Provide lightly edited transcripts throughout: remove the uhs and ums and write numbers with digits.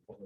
Gotcha.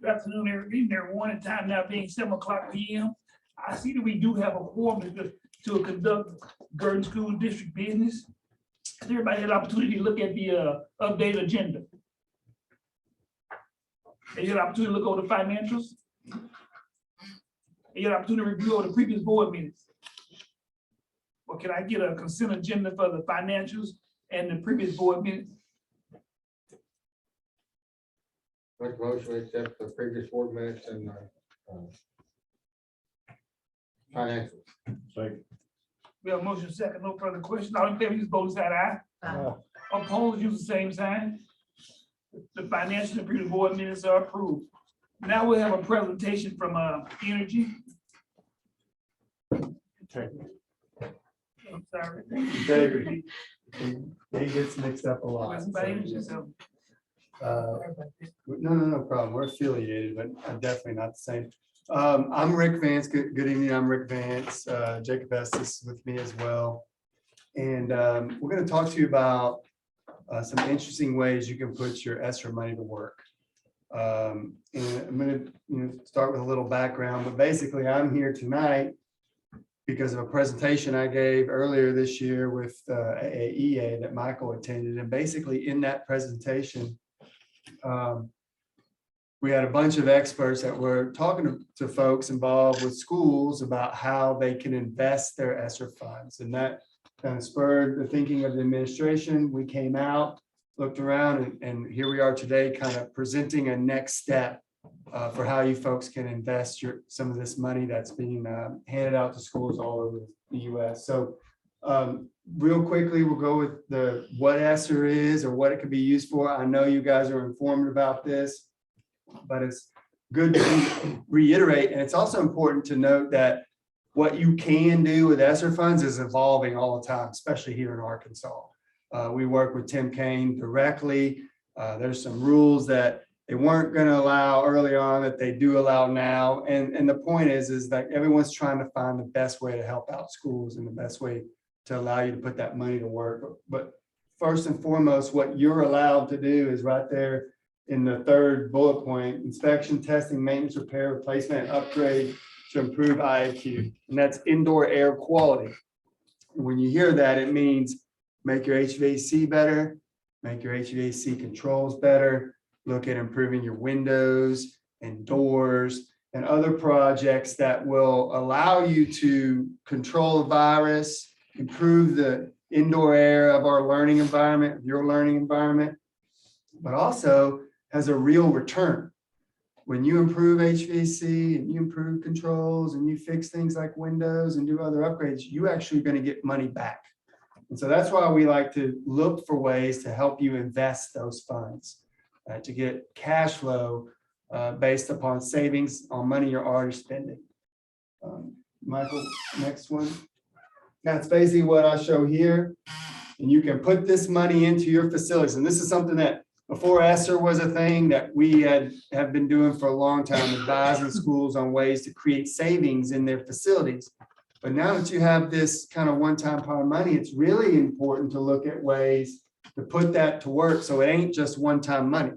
Good afternoon, everyone. At time now being 7:00 p.m. I see that we do have a quorum to conduct Garden School District business. Has everybody had an opportunity to look at the updated agenda? They had an opportunity to look over the financials. They had an opportunity to review over the previous board minutes. Well, can I get a consent agenda for the financials and the previous board minutes? Make a motion to accept the previous board minutes and financials. Second. We have a motion second, no further questions. All in favor, use both side aye. Opposed, use the same sign. The financial and previous board minutes are approved. Now we have a presentation from Energy. I'm sorry. Integrity. He gets mixed up a lot. What's about Energy? So, No problem. We're affiliated, but definitely not the same. I'm Rick Vance. Good evening. I'm Rick Vance. Jacob Estes is with me as well. And we're going to talk to you about some interesting ways you can put your ESSER money to work. And I'm going to start with a little background, but basically I'm here tonight because of a presentation I gave earlier this year with AAEA that Michael attended. And basically in that presentation, we had a bunch of experts that were talking to folks involved with schools about how they can invest their ESSER funds. And that kind of spurred the thinking of the administration. We came out, looked around, and here we are today kind of presenting a next step for how you folks can invest some of this money that's being handed out to schools all over the US. So real quickly, we'll go with what ESSER is or what it could be used for. I know you guys are informed about this, but it's good to reiterate. And it's also important to note that what you can do with ESSER funds is evolving all the time, especially here in Arkansas. We work with Tim Kaine directly. There's some rules that they weren't going to allow early on that they do allow now. And the point is that everyone's trying to find the best way to help out schools and the best way to allow you to put that money to work. But first and foremost, what you're allowed to do is right there in the third bullet point: inspection, testing, maintenance, repair, replacement, and upgrade to improve IAQ. And that's indoor air quality. When you hear that, it means make your HVAC better, make your HVAC controls better, look at improving your windows and doors and other projects that will allow you to control the virus, improve the indoor air of our learning environment, your learning environment, but also has a real return. When you improve HVAC and you improve controls and you fix things like windows and do other upgrades, you actually going to get money back. And so that's why we like to look for ways to help you invest those funds, to get cash flow based upon savings on money you're already spending. Michael, next one. That's basically what I show here. And you can put this money into your facilities. And this is something that before ESSER was a thing that we have been doing for a long time, advising schools on ways to create savings in their facilities. But now that you have this kind of one-time power money, it's really important to look at ways to put that to work so it ain't just one-time money.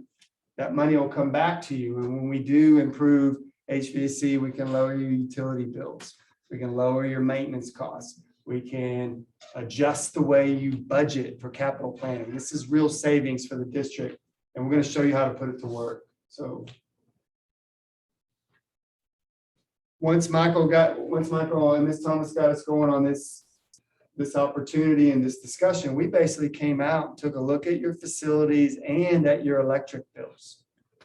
That money will come back to you. And when we do improve HVAC, we can lower your utility bills. We can lower your maintenance costs. We can adjust the way you budget for capital planning. This is real savings for the district, and we're going to show you how to put it to work. So once Michael and Ms. Thomas got us going on this opportunity and this discussion, we basically came out and took a look at your facilities and at your electric bills.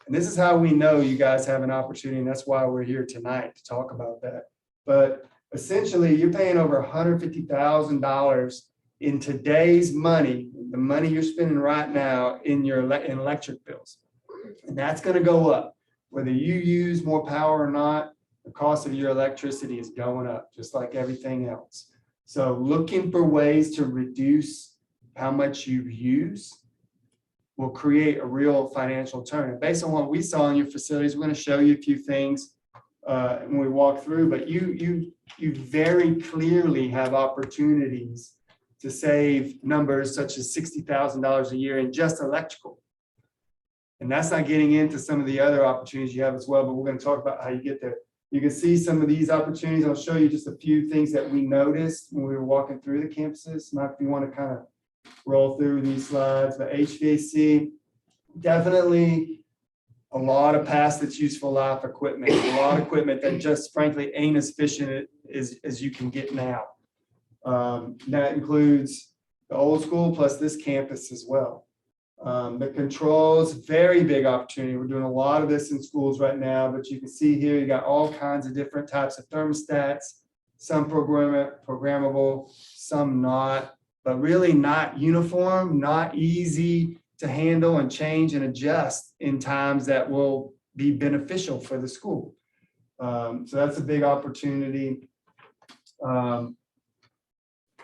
And this is how we know you guys have an opportunity, and that's why we're here tonight to talk about that. But essentially, you're paying over $150,000 in today's money, the money you're spending right now in your in electric bills. And that's going to go up. Whether you use more power or not, the cost of your electricity is going up, just like everything else. So looking for ways to reduce how much you use will create a real financial turn. And based on what we saw in your facilities, we're going to show you a few things when we walk through, but you very clearly have opportunities to save numbers such as $60,000 a year in just electrical. And that's not getting into some of the other opportunities you have as well, but we're going to talk about how you get there. You can see some of these opportunities. I'll show you just a few things that we noticed when we were walking through the campuses. Mike, if you want to kind of roll through these slides, the HVAC, definitely a lot of past its useful life equipment, a lot of equipment that just frankly ain't as efficient as you can get now. That includes the old school plus this campus as well. The controls, very big opportunity. We're doing a lot of this in schools right now, but you can see here, you got all kinds of different types of thermostats, some programmable, some not, but really not uniform, not easy to handle and change and adjust in times that will be beneficial for the school. So that's a big opportunity.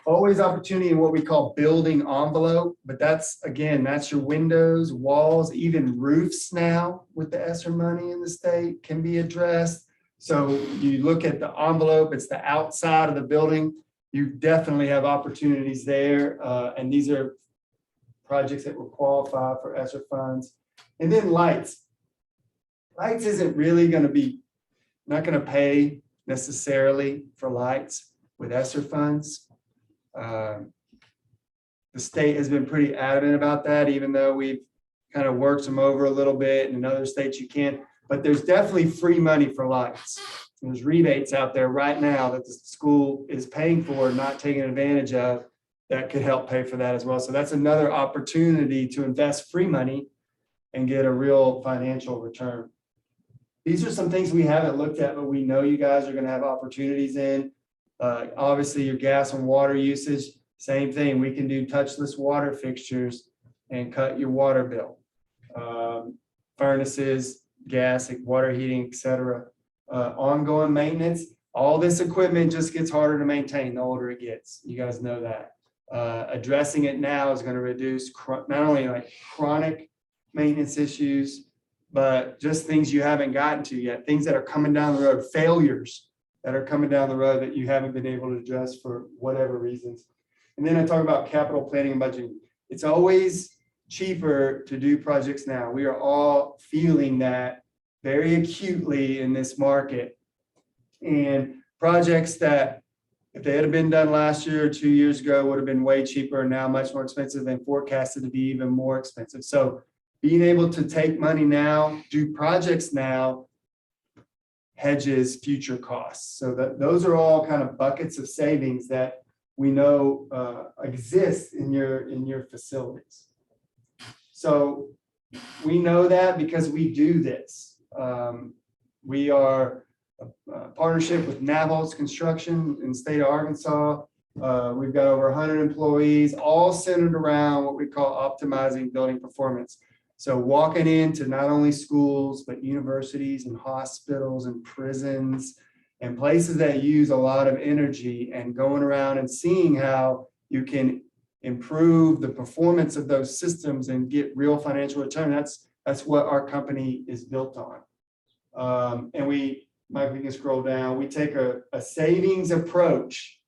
Always opportunity in what we call building envelope, but that's, again, that's your windows, walls, even roofs now with the ESSER money in the state can be addressed. So you look at the envelope, it's the outside of the building. You definitely have opportunities there. And these are projects that will qualify for ESSER funds. And then lights. Lights isn't really going to be, not going to pay necessarily for lights with ESSER funds. The state has been pretty adamant about that, even though we've kind of worked them over a little bit, and in other states you can't, but there's definitely free money for lights. There's rebates out there right now that the school is paying for, not taking advantage of, that could help pay for that as well. So that's another opportunity to invest free money and get a real financial return. These are some things we haven't looked at, but we know you guys are going to have opportunities in. Obviously, your gas and water usage, same thing. We can do touchless water fixtures and cut your water bill. Furnaces, gas, water heating, etc. Ongoing maintenance. All this equipment just gets harder to maintain the older it gets. You guys know that. Addressing it now is going to reduce not only like chronic maintenance issues, but just things you haven't gotten to yet, things that are coming down the road, failures that are coming down the road that you haven't been able to address for whatever reasons. And then I talk about capital planning and budgeting. It's always cheaper to do projects now. We are all feeling that very acutely in this market. And projects that, if they had been done last year or 2 years ago, would have been way cheaper and now much more expensive and forecasted to be even more expensive. So being able to take money now, do projects now, hedges future costs. So that those are all kind of buckets of savings that we know exist in your facilities. So we know that because we do this. We are a partnership with Navholz Construction in the state of Arkansas. We've got over 100 employees, all centered around what we call optimizing building performance. So walking into not only schools, but universities and hospitals and prisons and places that use a lot of energy, and going around and seeing how you can improve the performance of those systems and get real financial return. That's what our company is built on. And Mike, we can scroll down. We take a savings approach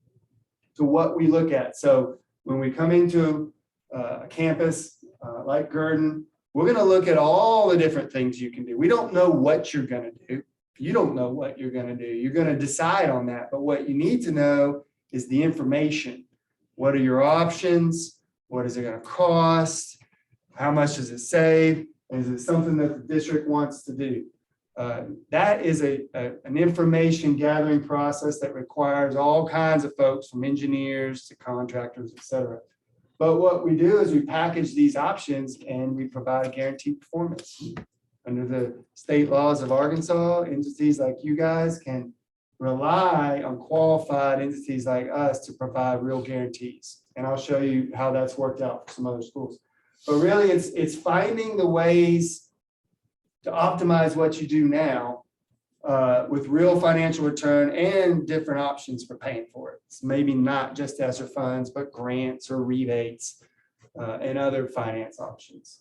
to what we look at. So when we come into a campus like Gurdon, we're going to look at all the different things you can do. We don't know what you're going to do. You don't know what you're going to do. You're going to decide on that. But what you need to know is the information. What are your options? What is it going to cost? How much does it save? And is it something that the district wants to do? That is an information gathering process that requires all kinds of folks, from engineers to contractors, et cetera. But what we do is we package these options and we provide guaranteed performance. Under the state laws of Arkansas, entities like you guys can rely on qualified entities like us to provide real guarantees. And I'll show you how that's worked out for some other schools. But really, it's finding the ways to optimize what you do now with real financial return and different options for paying for it. It's maybe not just ESSER funds, but grants or rebates and other finance options.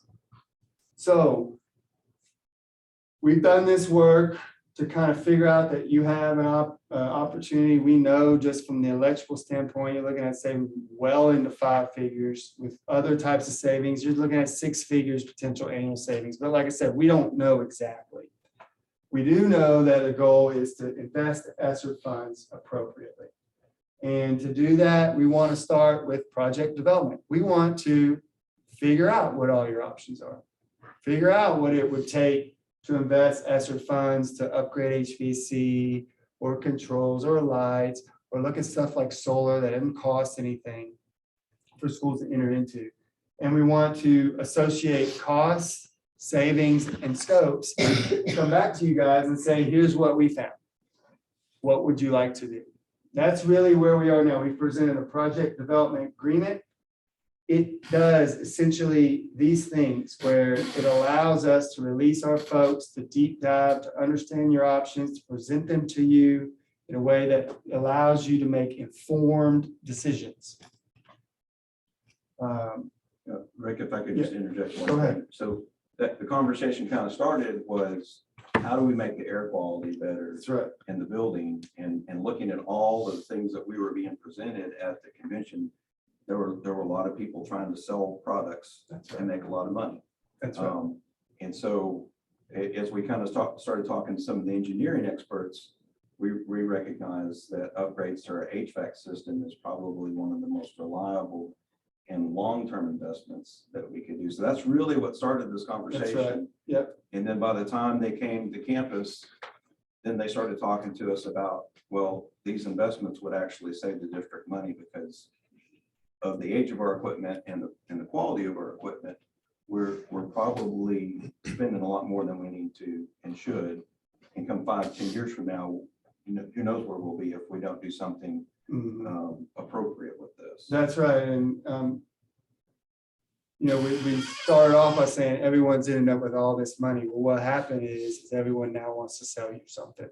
So we've done this work to kind of figure out that you have an opportunity. We know just from the electrical standpoint, you're looking at saving well into 5 figures. With other types of savings, you're looking at 6 figures potential annual savings. But like I said, we don't know exactly. We do know that the goal is to invest ESSER funds appropriately. And to do that, we want to start with project development. We want to figure out what all your options are. Figure out what it would take to invest ESSER funds to upgrade HVAC or controls or lights, or look at stuff like solar that doesn't cost anything for schools to enter into. And we want to associate costs, savings, and scopes, come back to you guys and say, here's what we found. What would you like to do? That's really where we are now. We presented a project development agreement. It does essentially these things where it allows us to release our folks to deep dive, to understand your options, to present them to you in a way that allows you to make informed decisions. Rick, if I could just interject one Go thing. ahead. So that the conversation kind of started was, how do we make the air quality better That's right. in the building? And looking at all the things that we were being presented at the convention, there were a lot of people trying to sell products and make a lot of money. That's right. And so as we kind of started talking to some of the engineering experts, we recognize that upgrades to our HVAC system is probably one of the most reliable and long-term investments that we could do. So that's really what started this conversation. That's right. Yep. And then by the time they came to campus, then they started talking to us about, well, these investments would actually save the district money because of the age of our equipment and the quality of our equipment. We're probably spending a lot more than we need to and should. And come 5-10 years from now, who knows where we'll be if we don't do something appropriate with this. That's right. And we started off by saying everyone's ended up with all this money. Well, what happened is everyone now wants to sell you something.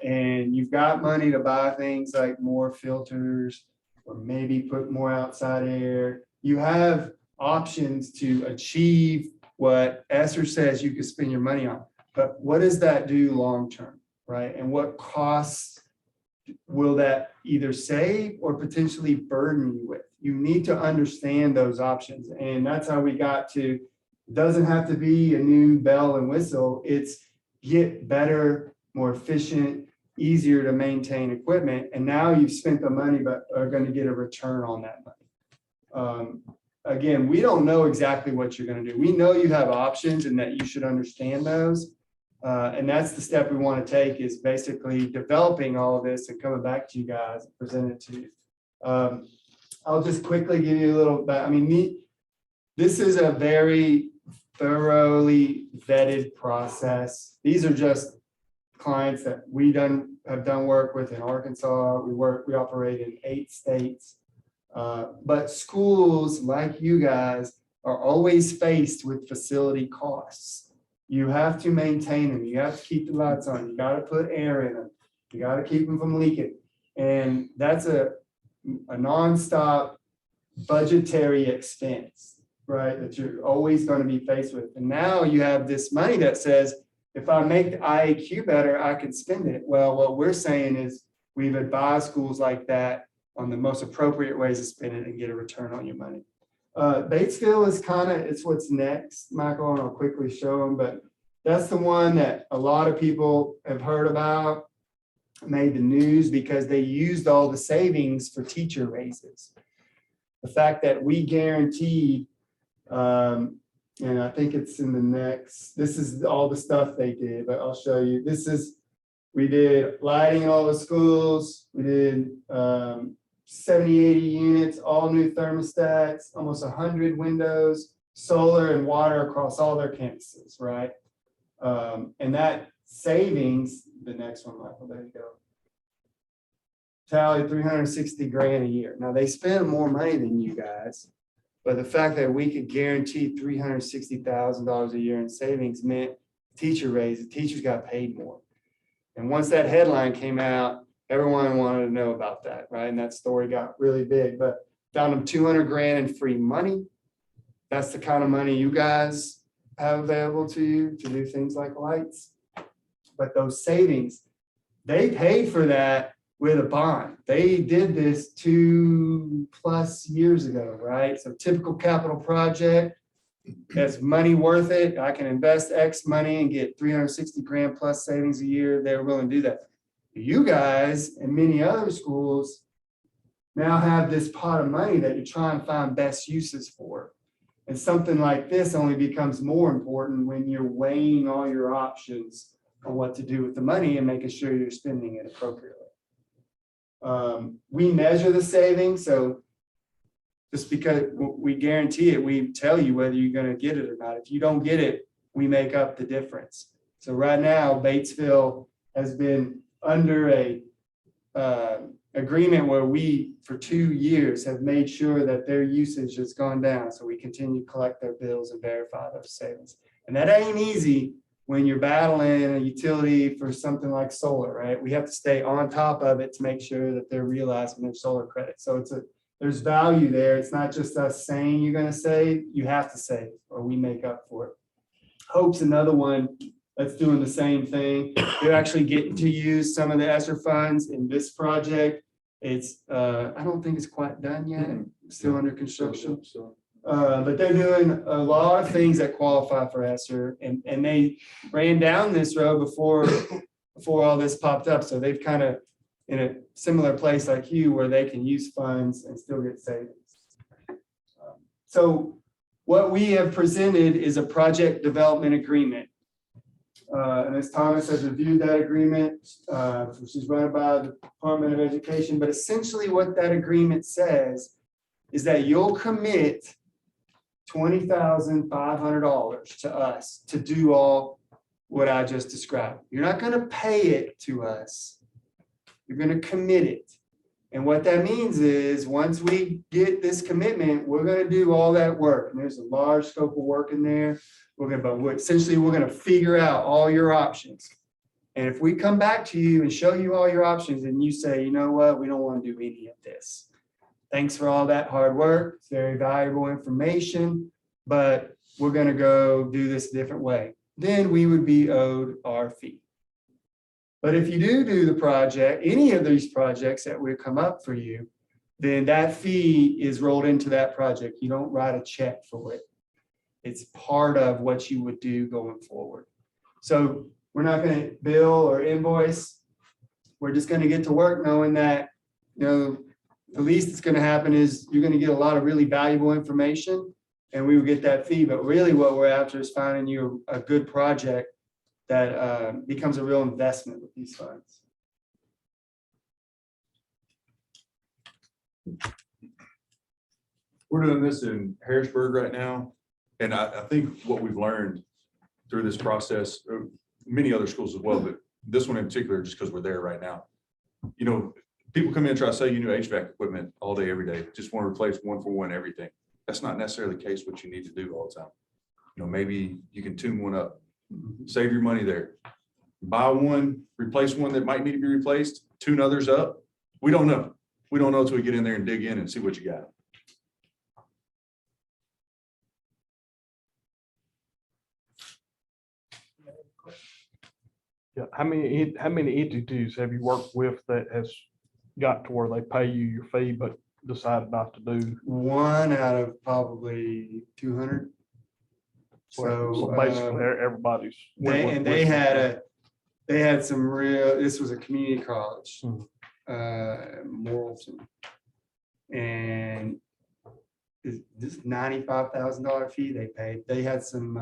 And you've got money to buy things like more filters, or maybe put more outside air. You have options to achieve what ESSER says you can spend your money on. But what does that do long-term, right? And what costs will that either save or potentially burden you with? You need to understand those options. And that's how we got to, it doesn't have to be a new bell and whistle. It's get better, more efficient, easier to maintain equipment. And now you've spent the money, but are going to get a return on that money. Again, we don't know exactly what you're going to do. We know you have options and that you should understand those. And that's the step we want to take, is basically developing all of this and coming back to you guys and present it to you. I'll just quickly give you a little bit. I mean, this is a very thoroughly vetted process. These are just clients that we have done work with in Arkansas. We operate in 8 states. But schools like you guys are always faced with facility costs. You have to maintain them. You have to keep the lights on. You got to put air in them. You got to keep them from leaking. And that's a nonstop budgetary expense, right? That you're always going to be faced with. And now you have this money that says, if I make the IAQ better, I can spend it. Well, what we're saying is we've advised schools like that on the most appropriate ways to spend it and get a return on your money. Batesville is it's what's next, Michael, and I'll quickly show them, but that's the one that a lot of people have heard about, made the news because they used all the savings for teacher raises. The fact that we guaranteed, And I think it's in the next, this is all the stuff they did, but I'll show you. We did lighting in all the schools. We did 70, 80 units, all new thermostats, almost 100 windows, solar and water across all their campuses, right? And that savings, the next one, Michael, there you go. Tally 360 grand a year. Now they spend more money than you guys, but the fact that we could guarantee $360,000 a year in savings meant teacher raises, teachers got paid more. And once that headline came out, everyone wanted to know about that, right? And that story got really big, but found them 200 grand in free money. That's the kind of money you guys have available to you to do things like lights. But those savings, they paid for that with a bond. They did this 2+ years ago, right? So typical capital project, that's money worth it. I can invest X money and get 360 grand plus savings a year. They're willing to do that. You guys and many other schools now have this pot of money that you're trying to find best uses for. And something like this only becomes more important when you're weighing all your options on what to do with the money and making sure you're spending it appropriately. We measure the savings, so just because we guarantee it, we tell you whether you're going to get it or not. If you don't get it, we make up the difference. So right now, Batesville has been under a agreement where we, for 2 years, have made sure that their usage has gone down. So we continue to collect their bills and verify those savings. And that ain't easy when you're battling a utility for something like solar, right? We have to stay on top of it to make sure that they're realizing their solar credit. So there's value there. It's not just us saying you're going to save, you have to save, or we make up for it. Hope's another one that's doing the same thing. They're actually getting to use some of the ESSER funds in this project. It's, I don't think it's quite done yet, still under construction. But they're doing a lot of things that qualify for ESSER, and they ran down this road before all this popped up. So they've kind of in a similar place like you where they can use funds and still get savings. So what we have presented is a project development agreement. And as Thomas has reviewed that agreement, which is run by the Department of Education, but essentially what that agreement says is that you'll commit $20,500 to us to do all what I just described. You're not going to pay it to us. You're going to commit it. And what that means is once we get this commitment, we're going to do all that work. And there's a large scope of work in there. Essentially, we're going to figure out all your options. And if we come back to you and show you all your options and you say, you know what, we don't want to do any of this. Thanks for all that hard work. It's very valuable information, but we're going to go do this a different way. Then we would be owed our fee. But if you do the project, any of these projects that will come up for you, then that fee is rolled into that project. You don't write a check for it. It's part of what you would do going forward. So we're not going to bill or invoice. We're just going to get to work knowing that, you know, the least that's going to happen is you're going to get a lot of really valuable information and we will get that fee. But really what we're after is finding you a good project that becomes a real investment with these funds. We're doing this in Harrisburg right now. And I think what we've learned through this process, many other schools as well, but this one in particular, just because we're there right now, you know, people come in and try to sell you new HVAC equipment all day, every day, just want to replace one for one everything. That's not necessarily the case what you need to do all the time. You know, maybe you can tune one up, save your money there. Buy one, replace one that might need to be replaced, tune others up. We don't know. We don't know until we get in there and dig in and see what you got. Yeah, how many entities have you worked with that has got to where they pay you your fee but decided not to do? One out of probably 200. So basically everybody's. They had some real, this was a community college, Morrilton. And is this $95,000 fee they paid. They had some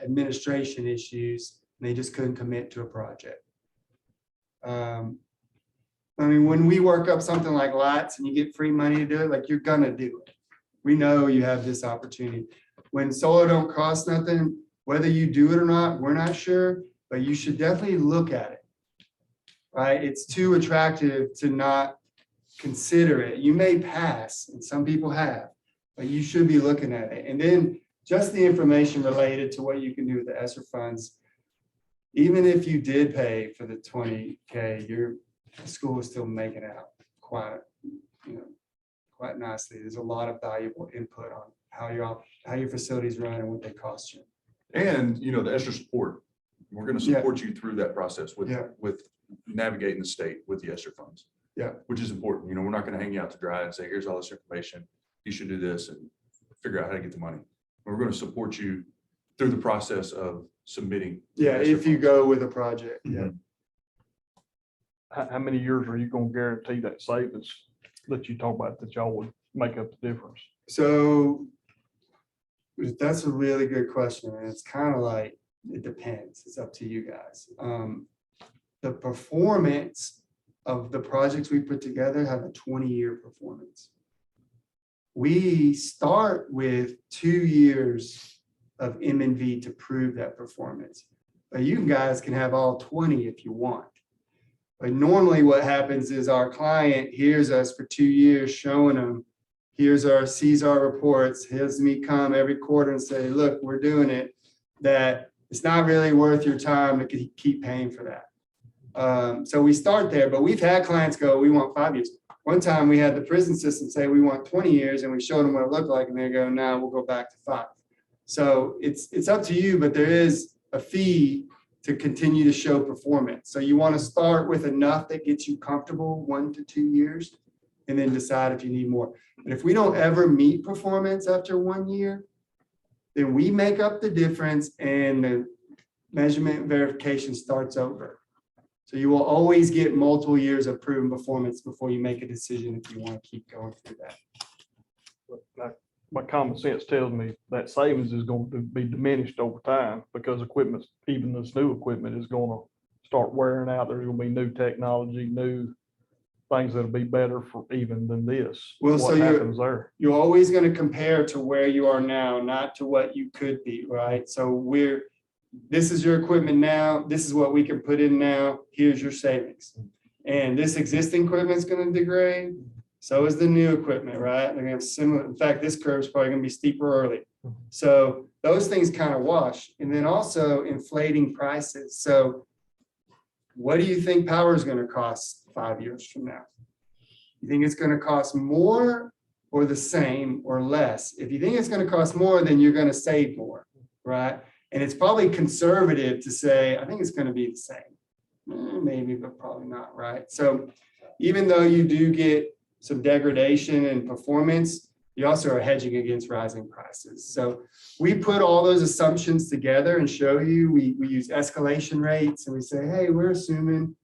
administration issues. And they just couldn't commit to a project. I mean, when we work up something like lots and you get free money to do it, like you're gonna do it. We know you have this opportunity. When solar don't cost nothing, whether you do it or not, we're not sure, but you should definitely look at it. Right? It's too attractive to not consider it. You may pass, and some people have, but you should be looking at it. And then just the information related to what you can do with the ESSER funds. Even if you did pay for the 20K, your school is still making out quite, quite nicely. There's a lot of valuable input on how your facilities run and what they cost you. And, the extra support, we're going to Yeah. support you through that process with, Yeah. with navigating the state with the ESSER funds. Yeah. Which is important. We're not going to hang you out to dry and say, here's all this information. You should do this and figure out how to get the money. We're going to support you through the process of submitting. Yeah, ESSER if you funds. go with a project, yeah. Mhm. How many years are you gonna guarantee that savings that you talk about that y'all would make up the difference? So that's a really good question. And it's kind of like, it depends. It's up to you guys. The performance of the projects we put together have a 20-year performance. We start with 2 years of M&V to prove that performance. But you guys can have all 20 if you want. But normally what happens is our client hears us for 2 years showing them, sees our reports, hears me come every quarter and say, look, we're doing it, that it's not really worth your time to keep paying for that. So we start there, but we've had clients go, we want 5 years. One time we had the prison system say, we want 20 years, and we showed them what it looked like, and they go, no, we'll go back to 5. So it's up to you, but there is a fee to continue to show performance. So you want to start with enough that gets you comfortable 1 to 2 years, and then decide if you need more. But if we don't ever meet performance after 1 year, then we make up the difference and the measurement verification starts over. So you will always get multiple years of proven performance before you make a decision if you want to keep going through that. My common sense tells me that savings is going to be diminished over time because equipment, even this new equipment, is going to start wearing out. There's going to be new technology, new things that'll be better for even than this. Well, so what happens there? You're always going to compare to where you are now, not to what you could be, right? So this is your equipment now. This is what we can put in now. Here's your savings. And this existing equipment is going to degrade. So is the new equipment, right? They're going to have similar. In fact, this curve is probably going to be steeper early. So those things kind of wash. And then also inflating prices. So what do you think power is going to cost 5 years from now? You think it's going to cost more or the same or less? If you think it's going to cost more, then you're going to save more, right? And it's probably conservative to say, I think it's going to be the same. Maybe, but probably not, right? So even though you do get some degradation in performance, you also are hedging against rising prices. So we put all those assumptions together and show you, we use escalation rates and we say, hey, we're assuming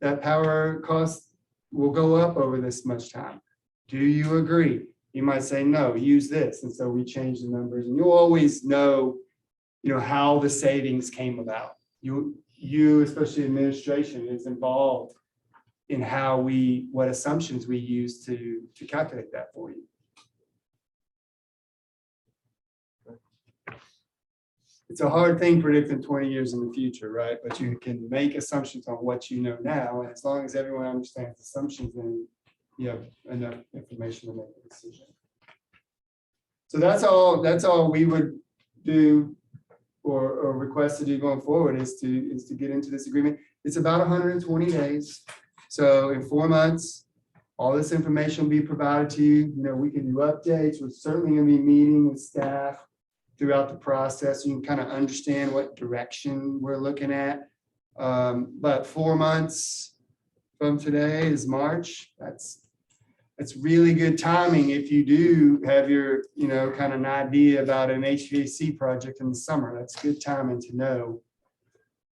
that power costs will go up over this much time. Do you agree? You might say, no, use this. And so we change the numbers, and you'll always know, how the savings came about. You, especially administration, is involved in what assumptions we use to calculate that for you. It's a hard thing predicting 20 years in the future, right? But you can make assumptions on what you know now. And as long as everyone understands assumptions, then you have enough information to make a decision. So that's all we would do or request to do going forward is to get into this agreement. It's about 120 days. So in 4 months, all this information will be provided to you. We can do updates. We're certainly going to be meeting with staff throughout the process. You can kind of understand what direction we're looking at. But 4 months from today is March. That's really good timing if you do have your, kind of an idea about an HVAC project in the summer. That's good timing to know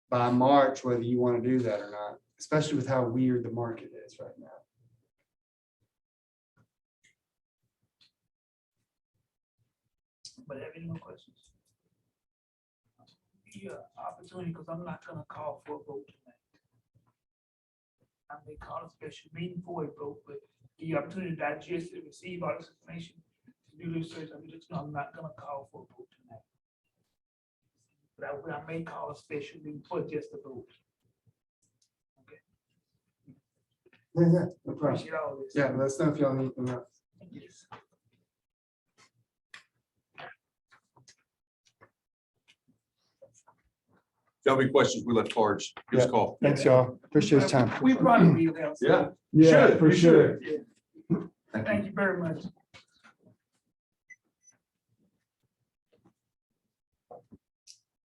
by March whether you want to do that or not, especially with how weird the market is right now. But have any more questions? Yeah, opportunity, because I'm not gonna call for a vote tonight. I may call a special meeting for a vote, but the opportunity to digest and receive all this information, to do research, I'm not gonna call for a vote tonight. But I may call a special meeting for just a vote. Yeah, no problem. Appreciate all this. Yeah, let us know if y'all need anything else. Yes. If y'all have any questions, we left cards. Give us a call. Thanks, y'all. Appreciate your time. We probably will have. some. Yeah, Should, for we sure. Yeah. Thank you very much.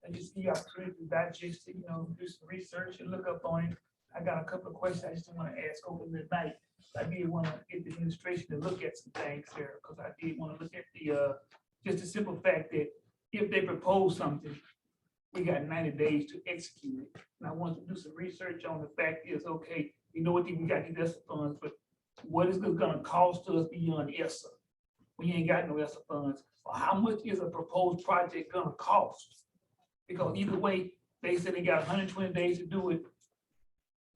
I just see opportunity to digest it, do some research and look up on it. I got a couple of questions I just want to ask over the night. I did want to get the administration to look at some things there, because I did want to look at just the simple fact that if they propose something, we got 90 days to execute it. And I want to do some research on the fact is, okay, we got these ESSA funds, but what is it gonna cost us beyond ESSA? We ain't got no ESSA funds. Or how much is a proposed project gonna cost? Because either way, they said they got 120 days to do it.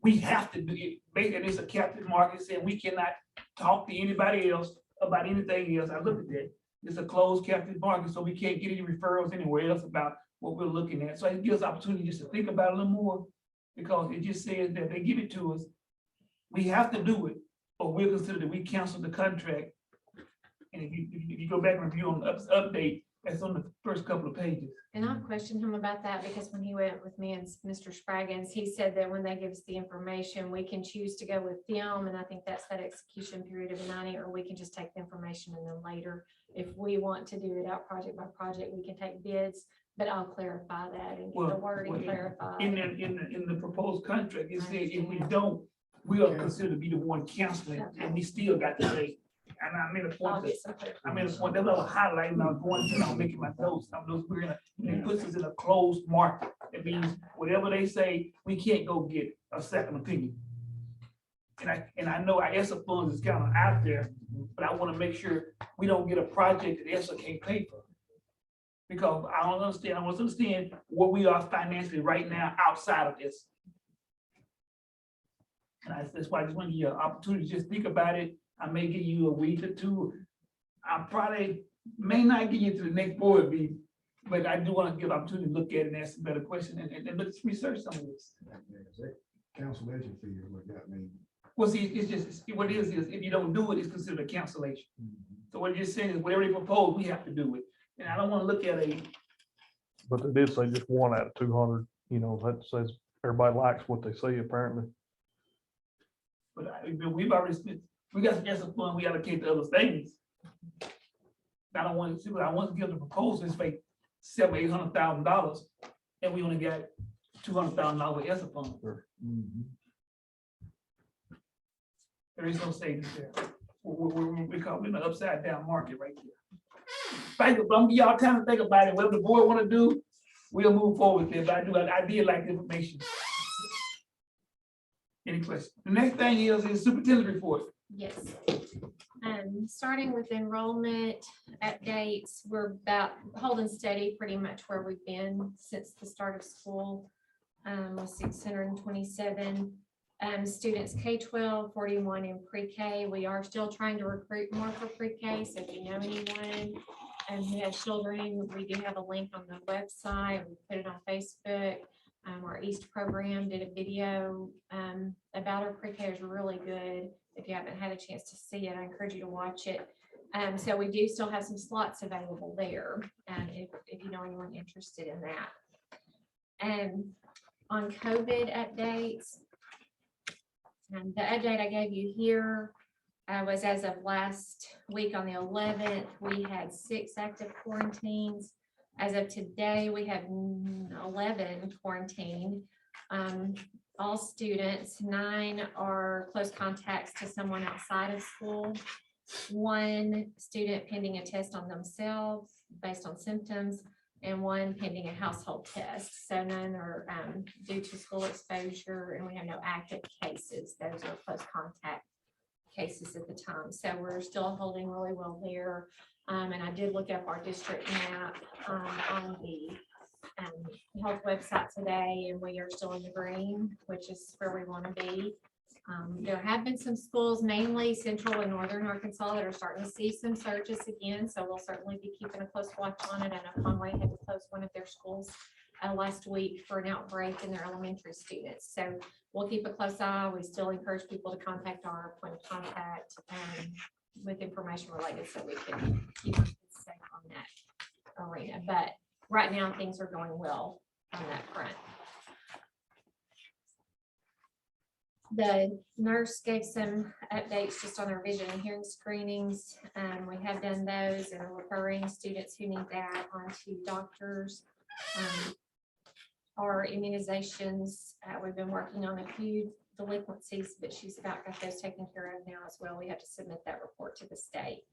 We have to do it. Basically, it's a captive market, saying we cannot talk to anybody else about anything else. I looked at that. It's a closed captive market, so we can't get any referrals anywhere else about what we're looking at. So it gives us opportunity just to think about it a little more, because it just says that they give it to us. We have to do it, or we'll consider that we cancel the contract. And if you go back and review on the update, that's on the first couple of pages. And I questioned him about that, because when he went with me and Mr. Spraggins, he said that when they give us the information, we can choose to go with them. And I think that's that execution period of 90, or we can just take the information and then later, if we want to do it out project by project, we can take bids. But I'll clarify that and get the wording clarified. In the proposed contract, it said if we don't, we are considered to be the one canceling, and we still got to pay. And I made a I'll point, get some clarification. that was a highlight, and I was going through, I'm making my notes, it puts us in a closed market. It means whatever they say, we can't go get a second opinion. And I know our ESSA funds is kind of out there, but I want to make sure we don't get a project that ESSA can't pay for. Because I want to understand where we are financially right now outside of this. And that's why I just want to give you an opportunity to just think about it. I may give you a week or two. I probably may not get you to the next board meeting, but I do want to give an opportunity to look at it and ask some better questions and let's research some of this. Cancellation fee is what that means. Well, see, what it is if you don't do it, it's considered a cancellation. So what you're saying is whatever they propose, we have to do it. And I don't want to look at But they did say just 1 out of 200, that says everybody likes what they see apparently. but we've already spent, we got some extra fund, we allocate to other things. I don't want to see, what I want to give the proposal is like $700,000-800,000, and we only got $200,000 extra fund. There is no savings there. We're in an upside down market right here. Thank you, but I'm gonna give y'all time to think about it. Whatever the board want to do, we'll move forward with it. But I did like the information. Any questions? The next thing is superintendent report. Yes. Starting with enrollment updates, we're about holding steady pretty much where we've been since the start of school. With 627 students K-12, 41 in pre-K. We are still trying to recruit more for pre-K, so if you know anyone who has children, we do have a link on the website. We put it on Facebook. Our East program did a video about our pre-K. It was really good. If you haven't had a chance to see it, I encourage you to watch it. So we do still have some slots available there, if you know anyone interested in that. On COVID updates, the update I gave you here was as of last week on the 11th, we had 6 active quarantines. As of today, we have 11 quarantined. All students, 9 are close contacts to someone outside of school. 1 student pending a test on themselves based on symptoms, and 1 pending a household test. So none are due to school exposure, and we have no active cases. Those are close contact cases at the time. So we're still holding really well there. And I did look up our district map on the health website today, and we are still in the green, which is where we want to be. There have been some schools, mainly central and northern Arkansas, that are starting to see some surges again. So we'll certainly be keeping a close watch on it. I know Conway had to close one of their schools last week for an outbreak in their elementary students. So we'll keep a close eye. We still encourage people to contact our point of contact with information related, so we can keep safe on that arena. But right now, things are going well on that front. The nurse gave some updates just on our vision and hearing screenings. We have done those and are referring students who need that onto doctors. Our immunizations, we've been working on a few delinquencies, but she's about got those taken care of now as well. We have to submit that report to the state.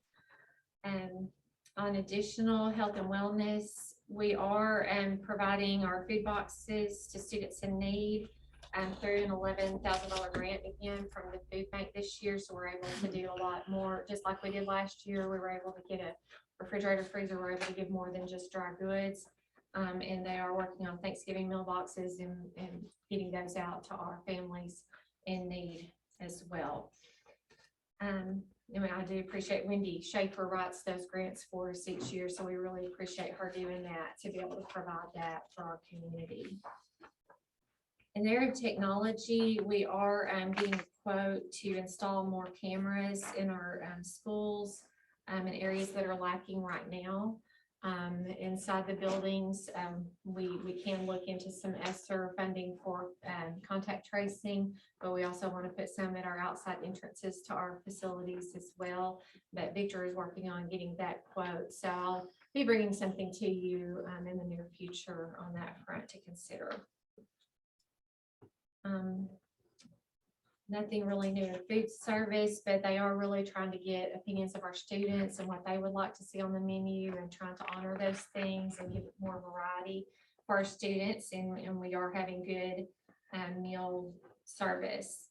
On additional health and wellness, we are providing our food boxes to students in need through an $11,000 grant again from the food bank this year. So we're able to do a lot more, just like we did last year. We were able to get a refrigerator, freezer. We're able to give more than just dry goods. And they are working on Thanksgiving meal boxes and getting those out to our families in need as well. I do appreciate Wendy Schaefer writes those grants for us each year, so we really appreciate her doing that to be able to provide that for our community. In the area of technology, we are getting a quote to install more cameras in our schools in areas that are lacking right now. Inside the buildings, we can look into some ESSER funding for contact tracing, but we also want to put some at our outside entrances to our facilities as well. But Victor is working on getting that quote, so I'll be bringing something to you in the near future on that front to consider. Nothing really new in food service, but they are really trying to get opinions of our students and what they would like to see on the menu and trying to honor those things and give it more variety for our students. And we are having good meal service.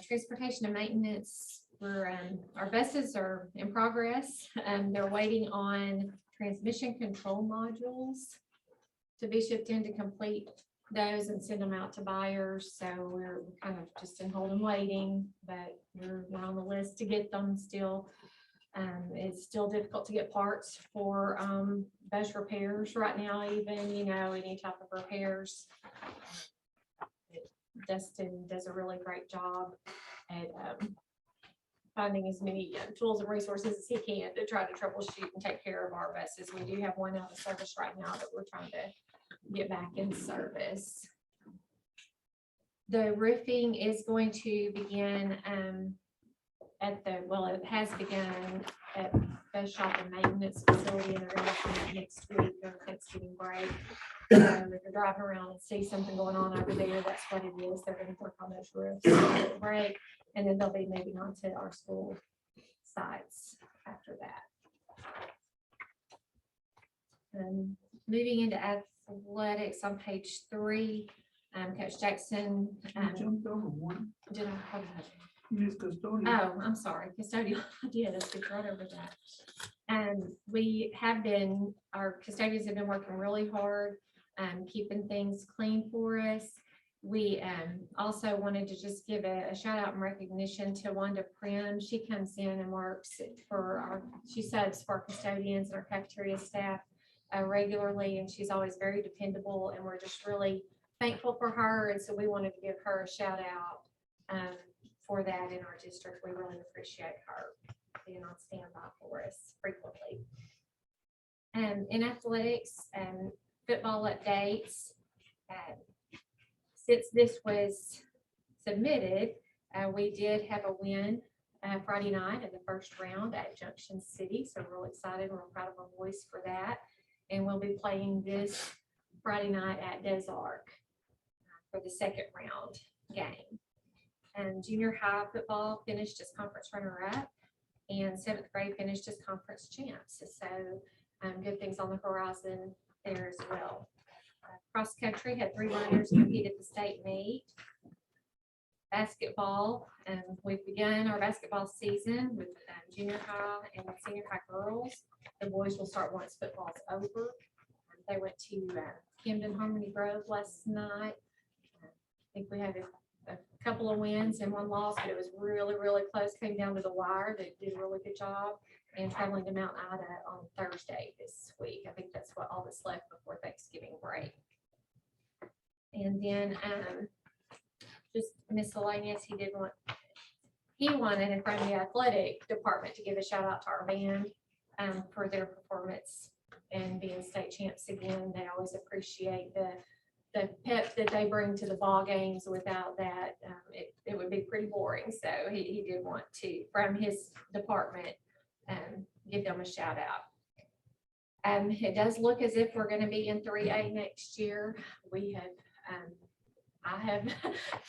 Transportation and maintenance, our buses are in progress. They're waiting on transmission control modules to be shipped in to complete those and send them out to buyers. So we're kind of just in hold and waiting, but we're on the list to get them still. It's still difficult to get parts for bus repairs right now, even, any type of repairs. Dustin does a really great job at finding as many tools and resources as he can to try to troubleshoot and take care of our buses. We do have one out of service right now that we're trying to get back in service. The roofing is going to begin it has begun at the shop and maintenance facility, and they're going to open next week or Thanksgiving break. If you're driving around and see something going on over there, that's what it is. They're going to work on those roofs break, and then they'll be moving on to our school sites after that. Moving into athletics on page 3, Coach Jackson. You jumped over one. Did I? How did I? You missed custodian. Oh, I'm sorry, custodial. I did. I skipped right over that. And our custodians have been working really hard, keeping things clean for us. We also wanted to just give a shout out and recognition to Wanda Prim. She comes in and works she subs for our custodians and our cafeteria staff regularly, and she's always very dependable, and we're just really thankful for her. And so we wanted to give her a shout out for that in our district. We really appreciate her being on standby for us frequently. In athletics and football updates, since this was submitted, we did have a win Friday night in the first round at Junction City. So we're really excited. We're proud of our boys for that. And we'll be playing this Friday night at Des Arc for the second round game. And junior high football finished as conference runner-up, and 7th grade finished as conference champs. So good things on the horizon there as well. Cross country had 3 runners compete at the state meet. basketball. We've begun our basketball season with junior high and senior high girls. The boys will start once football's over. They went to Camden Harmony Grove last night. I think we had a couple of wins and one loss, but it was really, really close. Came down to the wire. They did a really good job. And traveling to Mount Ida on Thursday this week. I think that's what all that's left before Thanksgiving break. And then just miscellaneous, he wanted from the athletic department to give a shout out to our band for their performance and being state champs again. They always appreciate the pep that they bring to the ball games. Without that, it would be pretty boring. So he did want to, from his department, give them a shout out. It does look as if we're going to be in 3A next year. We have, I have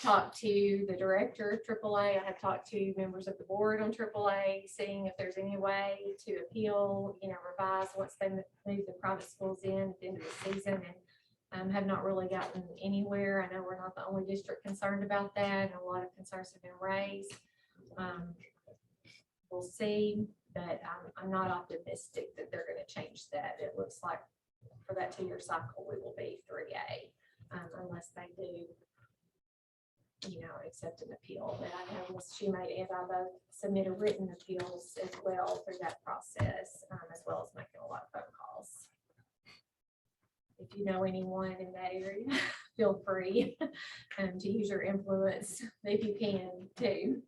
talked to the director of AAA. I have talked to members of the board on AAA, seeing if there's any way to appeal, revise once they move the private schools in at the end of the season, and have not really gotten anywhere. I know we're not the only district concerned about that, and a lot of concerns have been raised. We'll see, but I'm not optimistic that they're going to change that. It looks like for that 2-year cycle, we will be 3A. Unless they do, accept an appeal. But I know Ms. Shoemate and I both submitted written appeals as well through that process, as well as making a lot of phone calls. If you know anyone in that area, feel free to use your influence if you can too.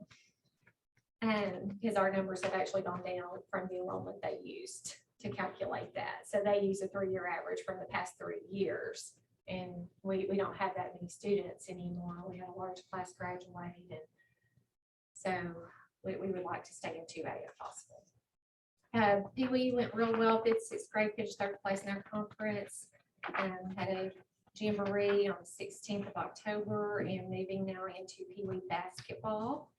And because our numbers have actually gone down from the enrollment they used to calculate that. So they use a 3-year average from the past 3 years. And we don't have that many students anymore. We had a large class graduate, and so we would like to stay in 2A if possible. Pee Wee went real well. 5th, 6th grade finished 3rd place in their conference. Had a jamboree on the 16th of October, and moving now into Pee Wee basketball,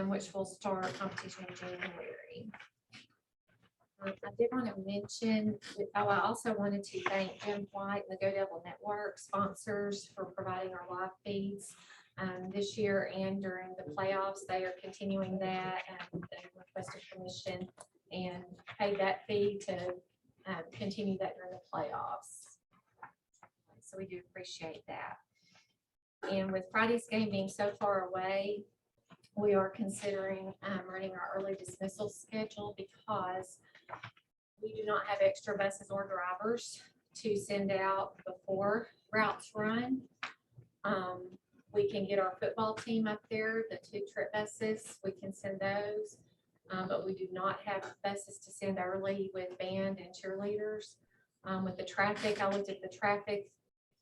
which will start competition in January. I did want to mention, I also wanted to thank Jim White and the Go Devil Network sponsors for providing our live feeds this year and during the playoffs. They are continuing that, and they requested permission and paid that fee to continue that during the playoffs. So we do appreciate that. And with Friday's game being so far away, we are considering running our early dismissal schedule because we do not have extra buses or drivers to send out before routes run. We can get our football team up there, the 2 trip buses, we can send those, but we do not have buses to send early with band and cheerleaders. With the traffic, I looked at the traffic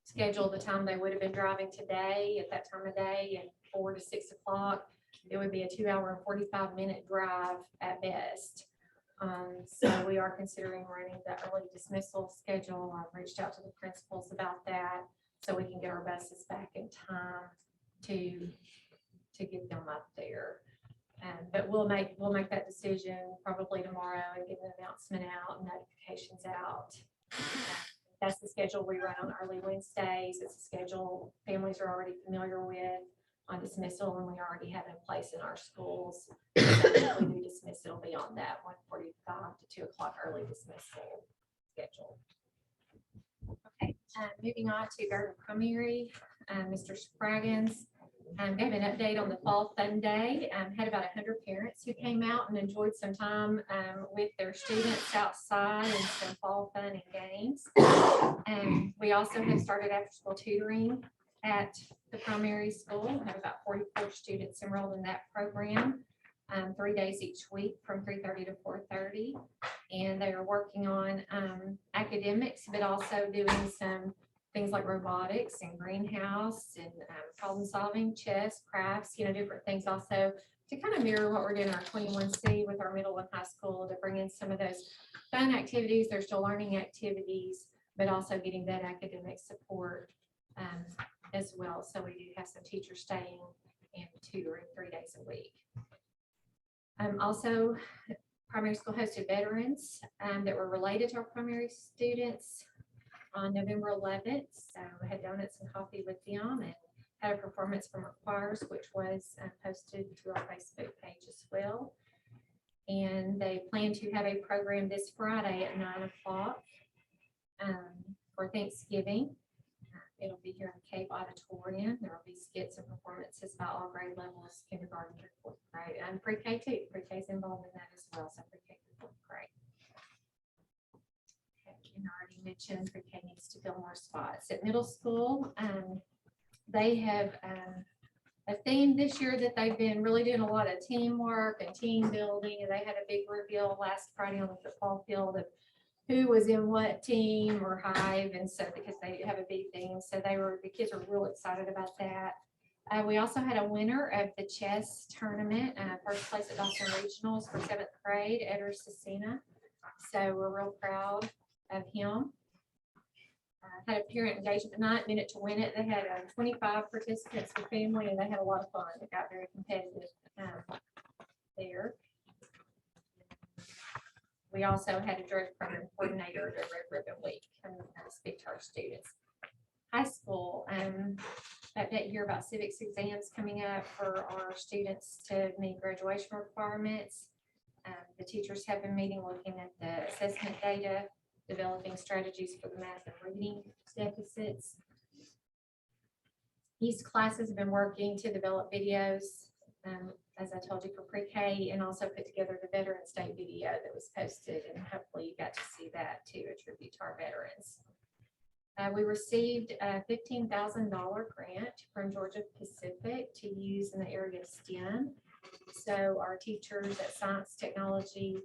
schedule, the time they would have been driving today at that time of day, and 4 to 6 o'clock. It would be a 2-hour and 45-minute drive at best. So we are considering running the early dismissal schedule. I've reached out to the principals about that so we can get our buses back in time to get them up there. But we'll make that decision probably tomorrow and get an announcement out and notifications out. That's the schedule we run on early Wednesdays. It's a schedule families are already familiar with on dismissal, and we already have in place in our schools. We do dismissal beyond that 1:45 to 2 o'clock early dismissal schedule. Okay, moving on to Garden Primary, Mr. Spraggins gave an update on the Fall Fun Day. Had about 100 parents who came out and enjoyed some time with their students outside and some fall fun and games. And we also have started after school tutoring at the primary school. We have about 44 students enrolled in that program, 3 days each week from 3:30 to 4:30. And they are working on academics, but also doing some things like robotics and greenhouse and problem solving, chess, crafts, different things also to kind of mirror what we're doing in our 21C with our middle and high school, to bring in some of those fun activities. They're still learning activities, but also getting that academic support as well. So we do have some teachers staying and tutoring 3 days a week. Also, primary school hosted veterans that were related to our primary students on November 11th. So we had donuts and coffee with them and had a performance from our choirs, which was posted to our Facebook page as well. And they plan to have a program this Friday at 9 o'clock for Thanksgiving. It'll be here in the Cape Auditorium. There will be skits and performances by all grade levels, kindergarten through fourth grade, and pre-K too. Pre-K is involved in that as well, so pre-K through fourth grade. Okay, and I already mentioned pre-K needs to fill more spots. At middle school, they have a theme this year that they've been really doing a lot of teamwork and team building, and they had a big reveal last Friday on the football field of who was in what team or hive, and so because they have a big theme, so the kids were real excited about that. We also had a winner of the chess tournament, first place at Dawson Regionals for 7th grade, Edgar Cecina. So we're real proud of him. Had a parent engagement night, minute to win it. They had 25 participants for family, and they had a lot of fun. It got very competitive there. We also had a direct program coordinator during Red Ribbon Week and speak to our students. High school, update here about civics exams coming up for our students to meet graduation requirements. The teachers have been meeting, looking at the assessment data, developing strategies for the math and reading deficits. These classes have been working to develop videos, as I told you, for pre-K, and also put together the Veterans Day video that was posted, and hopefully you got to see that too, a tribute to our veterans. We received a $15,000 grant from Georgia Pacific to use in the area of STEM. So our teachers at science, technology,